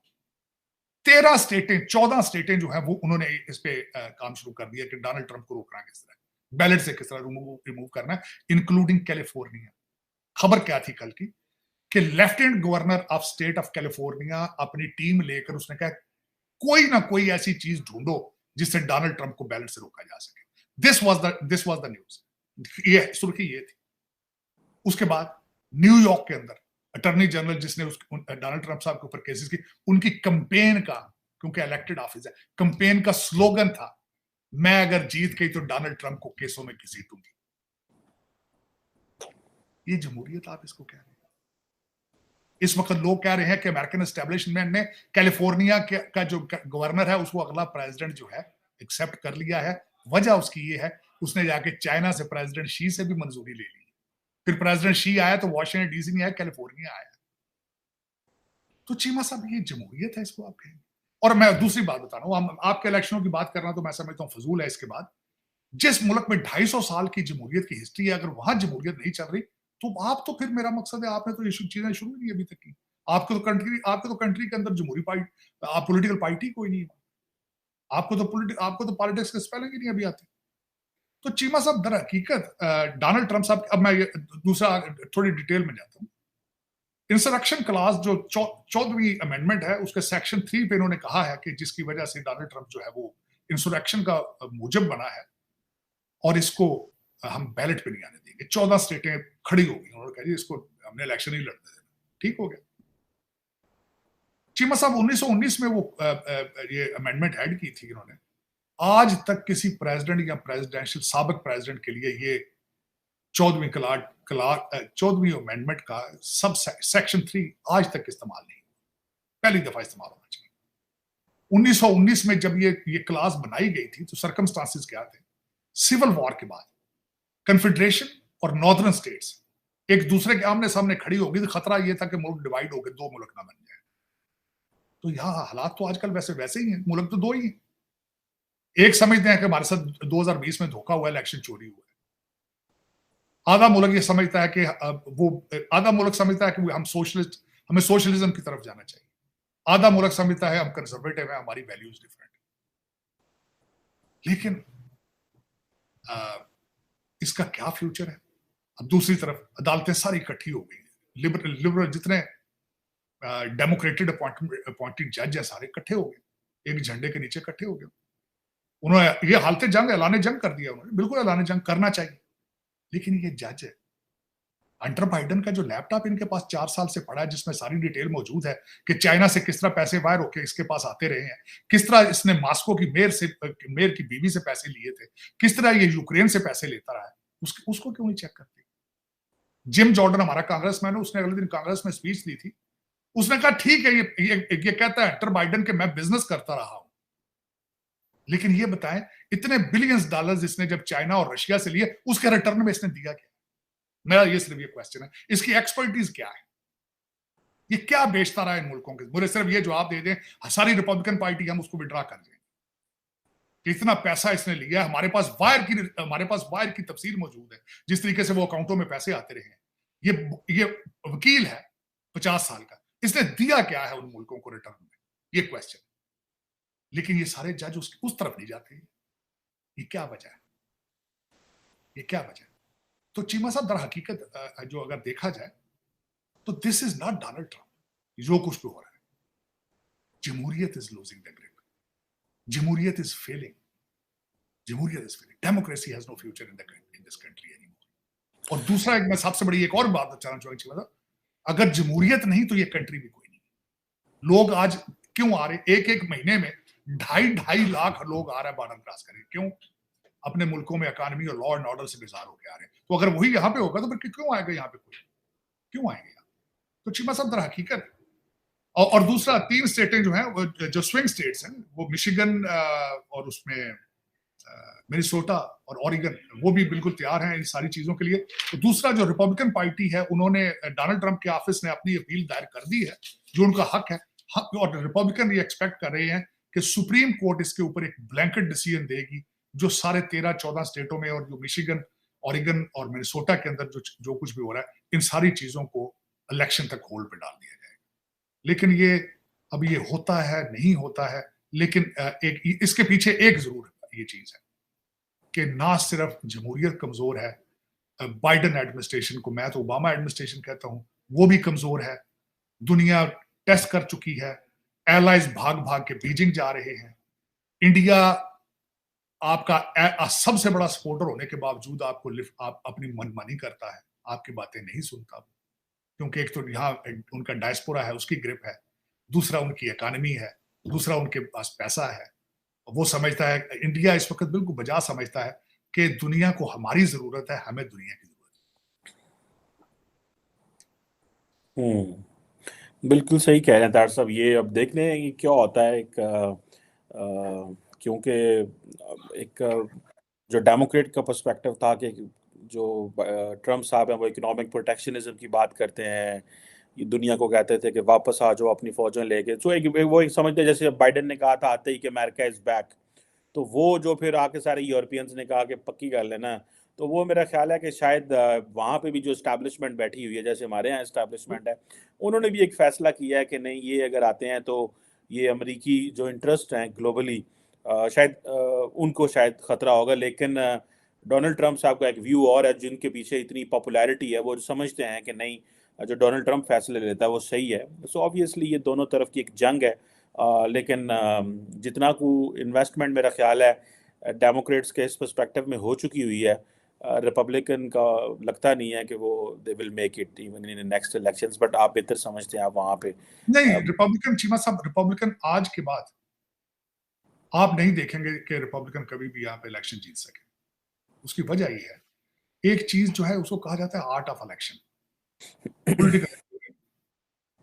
13 स्टेटें 14 स्टेटें जो है वो उन्होंने इस पे काम शुरू कर दिया कि डोनाल्ड ट्रंप को रोकना किस तरह, बैलेट से किस तरह रिमूव करना है, इंक्लूडिंग कैलिफोर्निया। खबर क्या थी कल की कि lieutenant governor of state of California अपनी टीम लेकर उसने कहा कोई ना कोई ऐसी चीज ढूंढो जिससे डोनाल्ड ट्रंप को बैलेट से रोका जा सके। This was the news. ये सुर्खी ये थी। उसके बाद न्यूयॉर्क के अंदर अटॉर्नी जनरल जिसने डोनाल्ड ट्रंप साहब के ऊपर केसेस की, उनकी कंपेन का, क्योंकि इलेक्टेड ऑफिस है, कंपेन का स्लोगन था, मैं अगर जीत गई तो डोनाल्ड ट्रंप को केसों में घसीटूंगी। ये जमहूरियत आप इसको कह रहे हैं। इस वक्त लोग कह रहे हैं कि अमेरिकन एस्टेब्लिशमेंट ने कैलिफोर्निया का जो गवर्नर है उसको अगला प्रेसिडेंट जो है एक्सेप्ट कर लिया है। वजह उसकी ये है, उसने जाके चाइना से प्रेसिडेंट शी से भी मंजूरी ले ली। फिर प्रेसिडेंट शी आया तो वॉशिंगटन डीसी नहीं आया, कैलिफोर्निया आया। तो चीमा साहब ये जमहूरियत है, इसको आप कहेंगे। और मैं दूसरी बात बता रहा हूं, आपके इलेक्शनों की बात करना तो मैं समझता हूं फजूल है। इसके बाद जिस मुल्क में 250 साल की जमहूरियत की हिस्ट्री है, अगर वहां जमहूरियत नहीं चल रही तो आप तो फिर मेरा मकसद है, आपने तो ये चीजें शुरू नहीं अभी तक की। आपके तो कंट्री के अंदर जमहूरी पार्टी, आप पोलिटिकल पार्टी कोई नहीं है। आपको तो पॉलिटिक्स के स्पेलिंग ही नहीं अभी आते। तो चीमा साहब दर हकीकत डोनाल्ड ट्रंप साहब, अब मैं दूसरा थोड़ी डिटेल में जाता हूं। इंसरेक्शन क्लास जो 14वीं अमेंडमेंट है, उसके सेक्शन 3 पे इन्होंने कहा है कि जिसकी वजह से डोनाल्ड ट्रंप जो है वो इंसरेक्शन का मूजब बना है और इसको हम बैलेट पे नहीं आने देंगे। 14 स्टेटें खड़ी हो गई, उन्होंने कहा इसको हमने इलेक्शन ही लड़ने देना। ठीक हो गया। चीमा साहब 1919 में वो ये अमेंडमेंट ऐड की थी इन्होंने। आज तक किसी प्रेसिडेंट या प्रेसिडेंशियल साबिक प्रेसिडेंट के लिए ये 14वीं अमेंडमेंट का सब सेक्शन 3 आज तक इस्तेमाल नहीं, पहली दफा इस्तेमाल होना चाहिए। 1919 में जब ये क्लास बनाई गई थी तो सर्कमस्टांसेस क्या थे? सिविल वॉर के बाद कन्फेडरेशन और नॉर्दर्न स्टेट्स एक दूसरे के आमने सामने खड़ी होगी तो खतरा यह था कि मुल्क डिवाइड होकर 2 मुल्क ना बन जाए। तो यहां हालात तो आजकल वैसे ही हैं, मुल्क तो 2 ही हैं। एक समझते हैं कि हमारे साथ 2020 में धोखा हुआ, इलेक्शन चोरी हुआ है। आधा मुल्क ये समझता है कि आधा मुल्क समझता है कि हमें सोशलिज्म की तरफ जाना चाहिए। आधा मुल्क समझता है हम कंजर्वेटिव हैं, हमारी वैल्यूज डिफरेंट। लेकिन इसका क्या फ्यूचर है? अब दूसरी तरफ अदालतें सारी इकट्ठी हो गई, लिबरल जितने डेमोक्रेटेड अपॉइंटेड जज है सारे इकट्ठे हो गए, एक झंडे के नीचे इकट्ठे हो गए। उन्होंने ये हालत जंग, ऐलान जंग कर दिया। उन्होंने बिल्कुल ऐलान जंग करना चाहिए। लेकिन ये जज है, हंटर बाइडन का जो लैपटॉप इनके पास 4 साल से पड़ा है, जिसमें सारी डिटेल मौजूद है कि चाइना से किस तरह पैसे वायर होके इसके पास आते रहे हैं, किस तरह इसने मॉस्को की मेयर की बीवी से पैसे लिए थे, किस तरह ये यूक्रेन से पैसे लेता रहा है, उसको क्यों नहीं चेक करते? जिम जॉर्डन हमारा कांग्रेसमैन है, उसने अगले दिन कांग्रेस में स्पीच दी थी। उसने कहा ठीक है, ये कहता है हंटर बाइडन के मैं बिजनेस करता रहा हूं, लेकिन ये बताएं इतने बिलियंस डॉलर्स इसने जब चाइना और रशिया से लिए, उसके रिटर्न में इसने दिया क्या? मेरा ये सिर्फ ये क्वेश्चन है, इसकी एक्सपर्टीज क्या है? ये क्या बेचता रहा है इन मुल्कों के? मुझे सिर्फ ये जवाब दे दें, सारी रिपब्लिकन पार्टी हम उसको विड्रॉ कर दें। इतना पैसा इसने लिया, हमारे पास वायर की तफसील मौजूद है, जिस तरीके से वो अकाउंटों में पैसे आते रहे हैं। ये वकील है 50 साल का, इसने दिया क्या है उन मुल्कों को रिटर्न में, ये क्वेश्चन। लेकिन ये सारे जज उस तरफ नहीं जाते। ये क्या वजह है? ये क्या वजह है? तो चीमा साहब, दर हकीकत जो अगर देखा जाए तो this is not Donald Trump, जो कुछ भी हो रहा है। जमहूरियत इज लूजिंग द ग्रिप, जमहूरियत इज फेलिंग, जमहूरियत is failing, democracy has no future in this country anymore. और दूसरा एक मैं सबसे बड़ी एक और बात बताना चाहूंगा, अगर जमहूरियत नहीं तो ये कंट्री भी कोई नहीं। लोग आज क्यों आ रहे, एक एक महीने में 2.5 लाख लोग आ रहे हैं बॉर्डर क्रॉस करके, क्यों? अपने मुल्कों में इकोनॉमी और लॉ एंड ऑर्डर से बेजार होकर आ रहे हैं। तो अगर वही यहाँ पे होगा तो फिर क्यों आएगा यहाँ पे कोई? क्यों आएंगे यहाँ? तो चीमा साहब, दर हकीकत और दूसरा 3 स्टेटें जो हैं, जो स्विंग स्टेट्स हैं, वो मिशिगन और उसमें मिनेसोटा और ऑरिगन, वो भी बिल्कुल तैयार हैं इन सारी चीजों के लिए। तो दूसरा जो रिपब्लिकन पार्टी है, उन्होंने डोनाल्ड ट्रंप के ऑफिस ने अपनी अपील दायर कर दी है, जो उनका हक है। और रिपब्लिकन ये एक्सपेक्ट कर रहे हैं कि सुप्रीम कोर्ट इसके ऊपर एक ब्लैंकेट डिसीजन देगी, जो सारे 13-14 स्टेटों में और जो मिशिगन, ऑरिगन और मिनेसोटा के अंदर जो कुछ भी हो रहा है, इन सारी चीजों को इलेक्शन तक होल्ड पे डाल दिया जाएगा। लेकिन ये अब ये होता है नहीं होता है, लेकिन एक इसके पीछे एक जरूर ये चीज है कि ना सिर्फ जमहूरियत कमजोर है, बाइडेन एडमिनिस्ट्रेशन को मैं तो ओबामा एडमिनिस्ट्रेशन कहता हूं, वो भी कमजोर है। दुनिया टेस्ट कर चुकी है, एलाइज भाग भाग के बीजिंग जा रहे हैं। इंडिया आपका सबसे बड़ा सपोर्टर होने के बावजूद आप अपनी मनमानी करता है, आपकी बातें नहीं सुनता, क्योंकि एक तो यहाँ उनका डायस्पोरा है, उसकी ग्रिप है, दूसरा उनकी इकोनॉमी है, दूसरा उनके पास पैसा है। वो समझता है, इंडिया इस वक्त बिल्कुल बजा समझता है कि दुनिया को हमारी जरूरत है, हमें दुनिया की जरूरत है। बिल्कुल सही कह रहे हैं तार साहब। ये अब देखने हैं कि क्या होता है। क्योंकि एक जो डेमोक्रेट का पर्सपेक्टिव था कि जो ट्रम्प साहब हैं वो इकोनॉमिक प्रोटेक्शनिज्म की बात करते हैं, ये दुनिया को कहते थे कि वापस आ जाओ अपनी फौजें लेके। तो वो एक समझते जैसे बाइडेन ने कहा था आते ही कि अमेरिका इज बैक, तो वो जो फिर आके सारे यूरोपियंस ने कहा कि पक्की कर लेना, तो वो मेरा ख्याल है कि शायद वहाँ पे भी जो इस्टेब्लिशमेंट बैठी हुई है, जैसे हमारे यहाँ इस्टेब्लिशमेंट है, उन्होंने भी एक फैसला किया है कि नहीं, ये अगर आते हैं तो ये अमेरिकी जो इंटरेस्ट हैं ग्लोबली, शायद उनको शायद खतरा होगा। लेकिन डोनाल्ड ट्रंप साहब का एक व्यू और है, जिनके पीछे इतनी पॉपुलैरिटी है, वो समझते हैं कि नहीं, जो डोनाल्ड ट्रंप फैसले लेता है वो सही है। सो ऑब्वियसली ये दोनों तरफ की एक जंग है। लेकिन जितना को इन्वेस्टमेंट मेरा ख्याल है डेमोक्रेट्स के इस पर्सपेक्टिव में हो चुकी हुई है, रिपब्लिकन का लगता नहीं है कि वो they will make it even in next elections. But आप बेहतर समझते हैं, आप वहाँ पे नहीं, रिपब्लिकन चीमा साहब, रिपब्लिकन आज के बाद आप नहीं देखेंगे कि रिपब्लिकन कभी भी यहाँ पे इलेक्शन जीत सके। उसकी वजह ये है, एक चीज जो है उसको कहा जाता है आर्ट ऑफ इलेक्शन, पॉलिटिकल।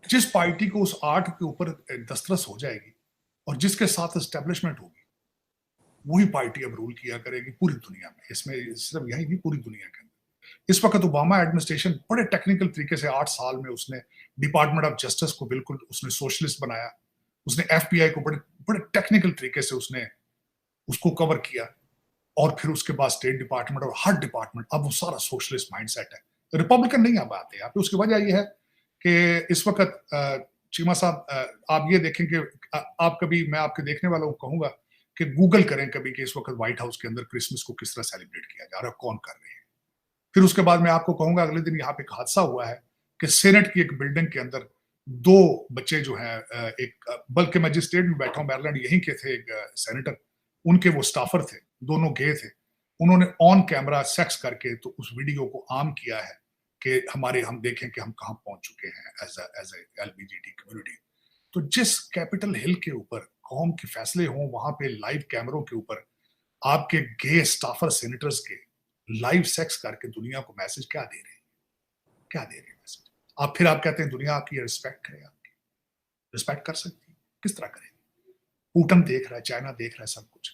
जिस पार्टी को उस आर्ट के ऊपर दस्तरस हो जाएगी और जिसके साथ एस्टेब्लिशमेंट होगी, वही पार्टी अब रूल किया करेगी पूरी दुनिया में। इसमें सिर्फ यही नहीं, पूरी दुनिया के अंदर। इस वक्त ओबामा एडमिनिस्ट्रेशन बड़े टेक्निकल तरीके से 8 साल में उसने डिपार्टमेंट ऑफ जस्टिस को बिल्कुल उसने सोशलिस्ट बनाया, उसने FBI को बड़े बड़े टेक्निकल तरीके से उसने उसको कवर किया, और फिर उसके बाद स्टेट डिपार्टमेंट और हर डिपार्टमेंट अब वो सारा सोशलिस्ट माइंडसेट है। रिपब्लिकन नहीं अब आते यहाँ पे। उसकी वजह यह है कि इस वक्त चीमा साहब, आप ये देखें कि आप कभी, मैं आपके देखने वालों को कहूंगा कि गूगल करें कभी कि इस वक्त व्हाइट हाउस के अंदर क्रिसमस को किस तरह सेलिब्रेट किया जा रहा है, कौन कर रहे हैं। फिर उसके बाद मैं आपको कहूंगा, अगले दिन यहाँ पे एक हादसा हुआ है कि सेनेट की एक बिल्डिंग के अंदर 2 बच्चे जो हैं, एक बल्कि मजिस्ट्रेट में बैठा हूं मैरीलैंड, यहीं के थे एक सेनेटर, उनके वो स्टाफर थे, दोनों गए थे, उन्होंने ऑन कैमरा सेक्स करके तो उस वीडियो को आम किया है कि हम देखें कि हम कहां पहुंच चुके हैं एज ए LBGT कम्युनिटी। तो जिस कैपिटल हिल के ऊपर कौम के फैसले हों, वहां पे लाइव कैमरों के ऊपर आपके गे स्टाफर सेनेटर्स के लाइव सेक्स करके दुनिया को मैसेज क्या दे रहे हैं, क्या दे रहे हैं मैसेज? आप कहते हैं दुनिया आपकी रिस्पेक्ट करे, आपकी रिस्पेक्ट कर सकती है, किस तरह करेगी? पुतिन देख रहा है, चाइना देख रहा है, सब कुछ।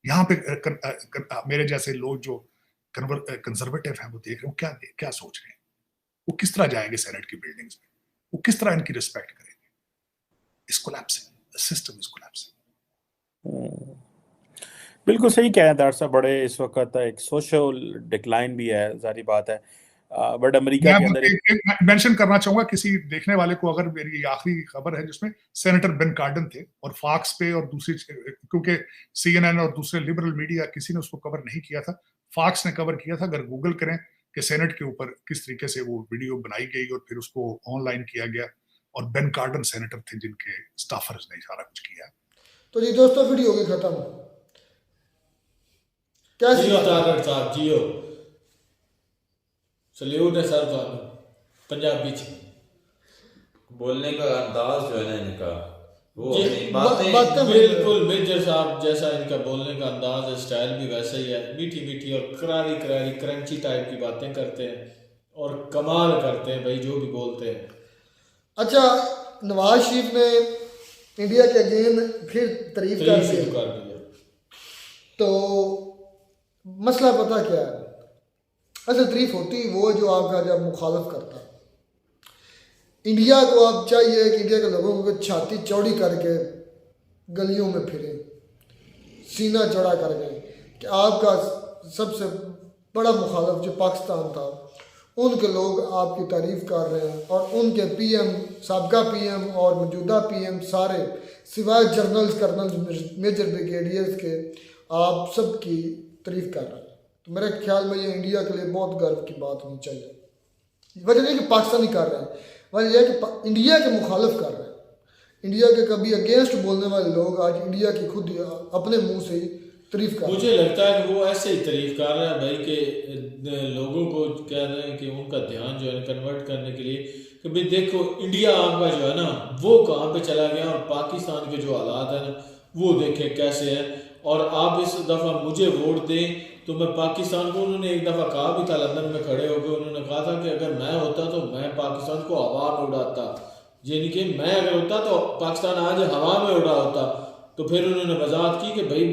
यहाँ पे मेरे जैसे लोग जो कंजर्वेटिव हैं वो देख रहे हो, क्या सोच रहे हैं, वो किस तरह जाएंगे सेनेट की बिल्डिंग्स में, वो किस तरह इनकी रिस्पेक्ट करेंगे? इस collapsing, the system is collapsing. बिल्कुल सही कह रहे हैं डॉक्टर साहब। बड़े इस वक्त एक सोशल डिक्लाइन भी है, जारी बात है। बट अमेरिका के अंदर एक मेंशन करना चाहूंगा किसी देखने वाले को, अगर मेरी आखिरी खबर है जिसमें सेनेटर बेन कार्डन थे और फॉक्स पे और दूसरी, क्योंकि CNN और दूसरे लिबरल मीडिया किसी ने उसको कवर नहीं किया था, फॉक्स ने कवर किया था। अगर गूगल करें कि सेनेट के ऊपर किस तरीके से वो वीडियो बनाई गई और फिर उसको ऑनलाइन किया गया, और बेन कार्डन सेनेटर थे जिनके स्टाफर्स ने सारा कुछ किया। तो जी दोस्तों, वीडियो होगी खत्म। कैसी जियो तारड़ साहब, जियो, सल्यूट है सर थानू पंजाबी च। बोलने का अंदाज जो है ना इनका, वो जी, अपनी बातें बातें बिल्कुल मेजर साहब जैसा इनका बोलने का अंदाज है, स्टाइल भी वैसा ही है, मीठी मीठी और करारी करारी क्रंची टाइप की बातें करते हैं और कमाल करते हैं भाई जो भी बोलते हैं। अच्छा, नवाज शरीफ ने इंडिया के अगेन फिर तारीफ कर तारीफ दी, शुरू कर दिया। तो मसला पता क्या है? असल तारीफ होती वो जो आपका जब मुखालफ करता है। इंडिया को आप चाहिए कि इंडिया के लोगों को छाती चौड़ी करके गलियों में फिरे, सीना चौड़ा करके, कि आपका सबसे बड़ा मुखालफ जो पाकिस्तान था, उनके लोग आपकी तारीफ कर रहे हैं और उनके PM, साबका PM और मौजूदा PM सारे सिवाय जनरल्स, कर्नल्स, मेजर ब्रिगेडियर्स के आप सबकी तारीफ कर रहे हैं। तो मेरे ख्याल में ये इंडिया के लिए बहुत गर्व की बात होनी चाहिए। वजह नहीं कि पाकिस्तानी कर रहे हैं, वजह यह कि इंडिया के मुखालिफ कर रहे हैं। इंडिया के कभी अगेंस्ट बोलने वाले लोग आज इंडिया की खुद अपने मुंह से ही तारीफ कर रहे हैं। मुझे लगता है कि वो ऐसे ही तारीफ कर रहे हैं भाई कि लोगों को कह रहे हैं कि उनका ध्यान जो है कन्वर्ट करने के लिए कि भाई देखो इंडिया आपका जो है ना वो कहाँ पे चला गया और पाकिस्तान के जो हालात है ना वो देखे कैसे है, और आप इस दफ़ा मुझे वोट दें तो मैं पाकिस्तान को, उन्होंने एक दफ़ा कहा भी था लंदन में खड़े होकर, उन्होंने कहा था कि अगर मैं होता तो मैं पाकिस्तान को हवा में उड़ाता, यानी कि मैं अगर होता तो पाकिस्तान आज हवा में उड़ा होता। तो फिर उन्होंने वजाहत की कि भाई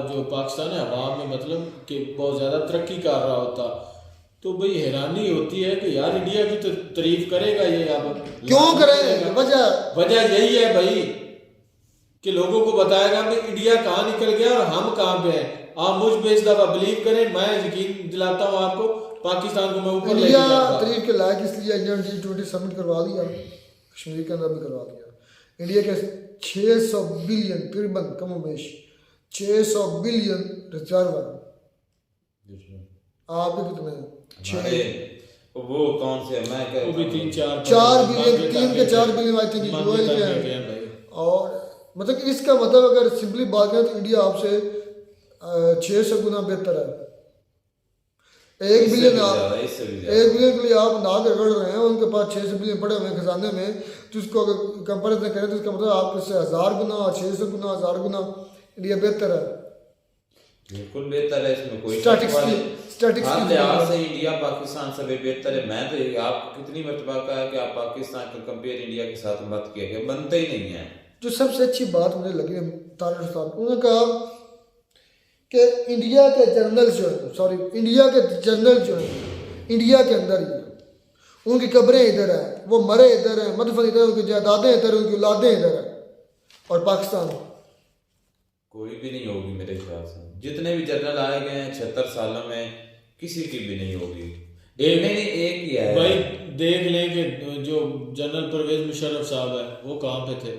जो पाकिस्तान है हवा में मतलब कि बहुत ज़्यादा तरक्की कर रहा होता। तो भाई हैरानी होती है कि यार इंडिया की तो तारीफ करेगा ये, अब क्यों करें? वजह यही है भाई कि लोगों को बताएगा कि इंडिया कहाँ निकल गया और हम कहाँ पे हैं। आप मुझ पे इस दफा बिलीव करें, मैं यकीन दिलाता हूँ आपको, पाकिस्तान को मैं ऊपर लेके इंडिया जाऊंगा। तारीफ के लायक इसलिए इंडियन G20 समिट करवा दिया, कश्मीर के अंदर भी करवा दिया। इंडिया के 600 बिलियन तकरीबन कमोबेश 600 बिलियन रिजर्व है। आपके कितने हमारे वो कौन से, मैं क्या वो भी 3-4 बिलियन, 3 के 4 बिलियन आई थिंक यूएई के हैं। और मतलब कि इसका मतलब अगर सिंपली बात करें तो इंडिया आपसे 600 गुना बेहतर है। 1 बिलियन के लिए आप नाक रगड़ रहे हैं, उनके पास 600 बिलियन पड़े हुए खजाने में, तो उसको अगर कंपेरिजन करें तो इसका मतलब आपसे 1000 गुना, 600 गुना, 1000 गुना इंडिया बेहतर है। बिल्कुल बेहतर है, इसमें कोई स्टैटिक्स हर लिहाज से इंडिया पाकिस्तान से भी बेहतर है। मैं तो आपको कितनी मरतबा कहा है कि आप पाकिस्तान को कंपेयर इंडिया के साथ मत किया गया, बनता ही नहीं है। जो सबसे अच्छी बात मुझे लगी तारड़ साहब, उन्होंने कहा कि इंडिया के जनरल जो है, इंडिया के अंदर ही है, उनकी कब्रें इधर है, वो मरे इधर है, मदफन इधर, उनकी जायदादें इधर, उनकी औलादें इधर है, और पाकिस्तान कोई भी नहीं होगी मेरे ख्याल से। जितने भी जनरल आए गए हैं 76 सालों में किसी की भी नहीं होगी। एक ही है भाई। देख लें कि जो जनरल परवेज मुशर्रफ साहब है वो कहाँ पे थे,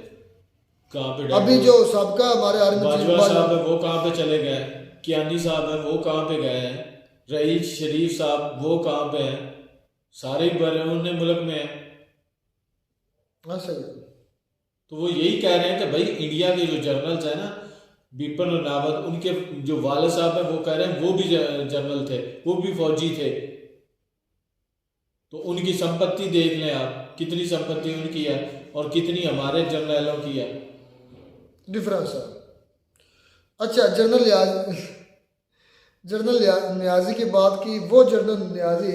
कहाँ पे अभी जो सबका हमारे आर्मी बाजवा साहब है वो कहाँ पे चले गए, कियानी साहब है वो कहाँ पे गए हैं, रईस शरीफ साहब वो कहाँ पे हैं, सारे बैरून मुल्क में हैं। हाँ सही है। तो वो यही कह रहे हैं कि भाई इंडिया के जो जनरल्स हैं ना, बिपिन रावत, उनके जो वाले साहब हैं वो कह रहे हैं वो भी जनरल थे, वो भी फौजी थे। तो उनकी संपत्ति देख लें आप, कितनी संपत्ति उनकी है और कितनी हमारे जनरलों की है, डिफरेंस है। अच्छा, जनरल न्याजी की बात की, वो जनरल न्याजी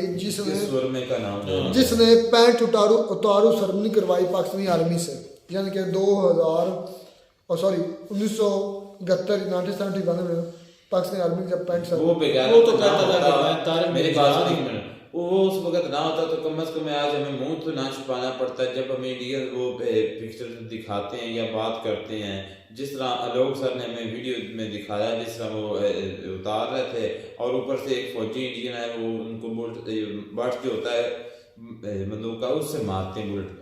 जिसने पैंट उतारू सरमनी करवाई पाकिस्तानी आर्मी से, यानी कि 1971 में पाकिस्तानी आर्मी जब पैंट वो तो कहता था मेरे पास वो उस वक्त ना होता तो कम से कम आज हमें मुंह तो ना छुपाना पड़ता। जब हमें इंडिया वो पिक्चर दिखाते हैं या बात करते हैं, जिस तरह आलोक सर ने हमें वीडियो में दिखाया, जिस तरह वो उतार रहे थे और ऊपर से एक फौजी इंडियन है, वो उनको बट जो होता है बंदूक का, उससे मारते हैं बुलेट।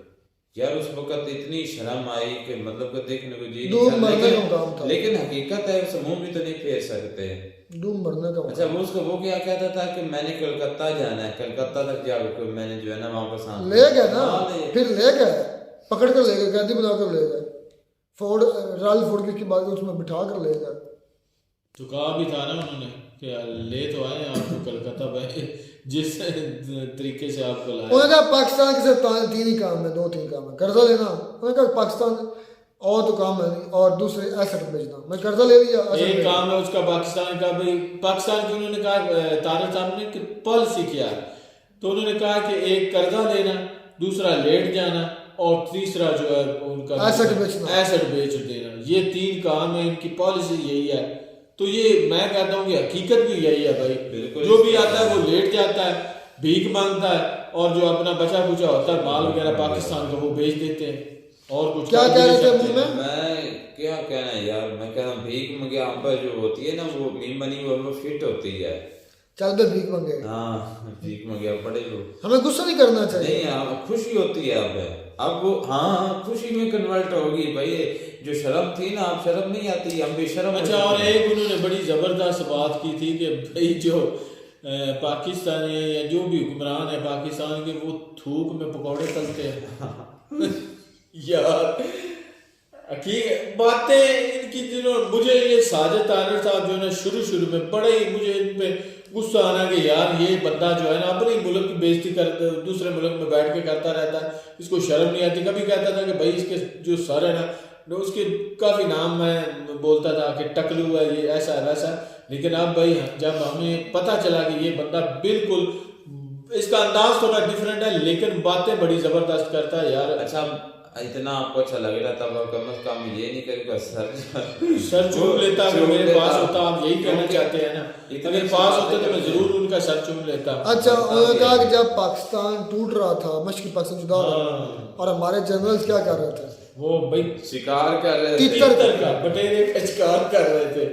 यार उस वक्त इतनी शर्म आई कि मतलब को देखने को जी डूब नहीं मरने था, का काम था। लेकिन हकीकत है उस मुंह भी तो नहीं फेर सकते। डूब मरने का अच्छा वो उसको वो क्या कहता था कि मैंने कलकत्ता जाना है, कलकत्ता तक जाकर मैंने जो है ना वापस आना ले गए ना, हाँ, ले। फिर ले गए, पकड़ कर ले गए, कैदी बनाकर ले गए, फोर्ड रॉयल फोर्ड की बात उसमें बिठा कर ले गए। तो कहा भी था ना उन्होंने कि ले तो आए आपको कलकत्ता पे, जिस तरीके से आपको लाया। उन्होंने कहा पाकिस्तान के सिर्फ 3 ही काम है, 2-3 काम है, कर्जा लेना, उन्होंने कहा पाकिस्तान और तो काम है नहीं, और दूसरे एसेट बेचना। मैं कर्जा ले लिया, एक काम है उसका पाकिस्तान का, भाई पाकिस्तान की उन्होंने कहा तारिक साहब ने कि पॉलिसी क्या है, तो उन्होंने कहा कि एक कर्जा लेना, दूसरा लेट जाना और तीसरा जो है उनका एसेट बेच देना। ये 3 काम है, इनकी पॉलिसी यही है। तो ये मैं कहता हूँ कि हकीकत भी यही है भाई, जो भी आता है वो लेट जाता है, भीख मांगता है, और जो अपना बचा कुचा होता है माल वगैरह पाकिस्तान का वो बेच देते हैं। और कुछ क्या कह रहे थे मुंह में? मैं क्या कहना है यार, मैं कह रहा हूँ भीख मंगे पर जो होती है ना वो मीम बनी वो फिट होती है। चल बे भीख मांगे, हाँ भीख मंगे पड़े लो, हमें गुस्सा नहीं करना चाहिए। नहीं यार खुशी होती है अब वो हाँ खुशी में कन्वर्ट होगी भाई। जो शर्म थी ना अब शर्म नहीं आती, हम बेशर्म। अच्छा और एक उन्होंने बड़ी जबरदस्त बात की थी कि भाई जो पाकिस्तानी है या जो भी हुक्मरान है पाकिस्तान के, वो थूक में पकौड़े तलते हैं। यार बातें इनकी जिन्होंने मुझे ये साजिद तारिक साहब जो है शुरू में बड़े ही मुझे इन पे गुस्सा आना कि यार ये बंदा जो है ना अपने मुल्क की बेइज्जती कर दूसरे मुल्क में बैठ के करता रहता है, इसको शर्म नहीं आती। कभी कहता था कि भाई इसके जो सर है ना उसके काफ़ी नाम मैं बोलता था कि टकलू है, ये ऐसा है वैसा, लेकिन अब भाई जब हमें पता चला कि ये बंदा बिल्कुल, इसका अंदाज थोड़ा डिफरेंट है लेकिन बातें बड़ी ज़बरदस्त करता है यार। अच्छा इतना आपको अच्छा लग रहा था, कम से कम ये नहीं करेगा सर चूम लेता, अगर मेरे पास होता, आप यही कहना चाहते हैं ना, अगर पास होते तो मैं जरूर उनका सर चूम लेता। अच्छा उन्होंने कहा कि जब पाकिस्तान टूट रहा था, मशरक़ी पाकिस्तान जुदा हो रहा था, और हमारे जनरल्स क्या कर रहे थे, वो भाई शिकार कर रहे थे, तीतर का बटेरे का शिकार कर रहे थे।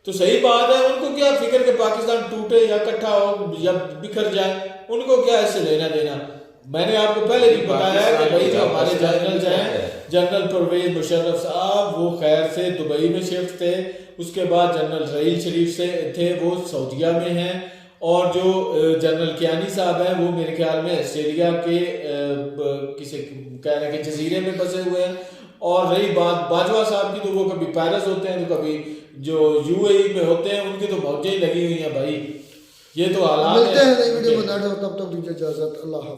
तो सही बात है, उनको क्या फिक्र के पाकिस्तान टूटे या इकट्ठा हो या बिखर जाए, उनको क्या इससे लेना देना। मैंने आपको पहले भी बताया कि भाई जो हमारे जनरल हैं, जनरल परवेज मुशर्रफ साहब वो खैर से दुबई में शिफ्ट थे, उसके बाद जनरल रहील शरीफ से थे वो सऊदीया में हैं, और जो जनरल कियानी साहब हैं वो मेरे ख्याल में ऑस्ट्रेलिया के किसी कहने के जजीरे में बसे हुए हैं। और रही बात बाजवा साहब की, तो वो कभी पेरिस होते हैं तो कभी जो यूएई में होते हैं, उनकी तो मौजें लगी हुई हैं भाई। ये तो हालात मिलते हैं नई वीडियो में, तब तक दीजिए इजाजत, अल्लाह।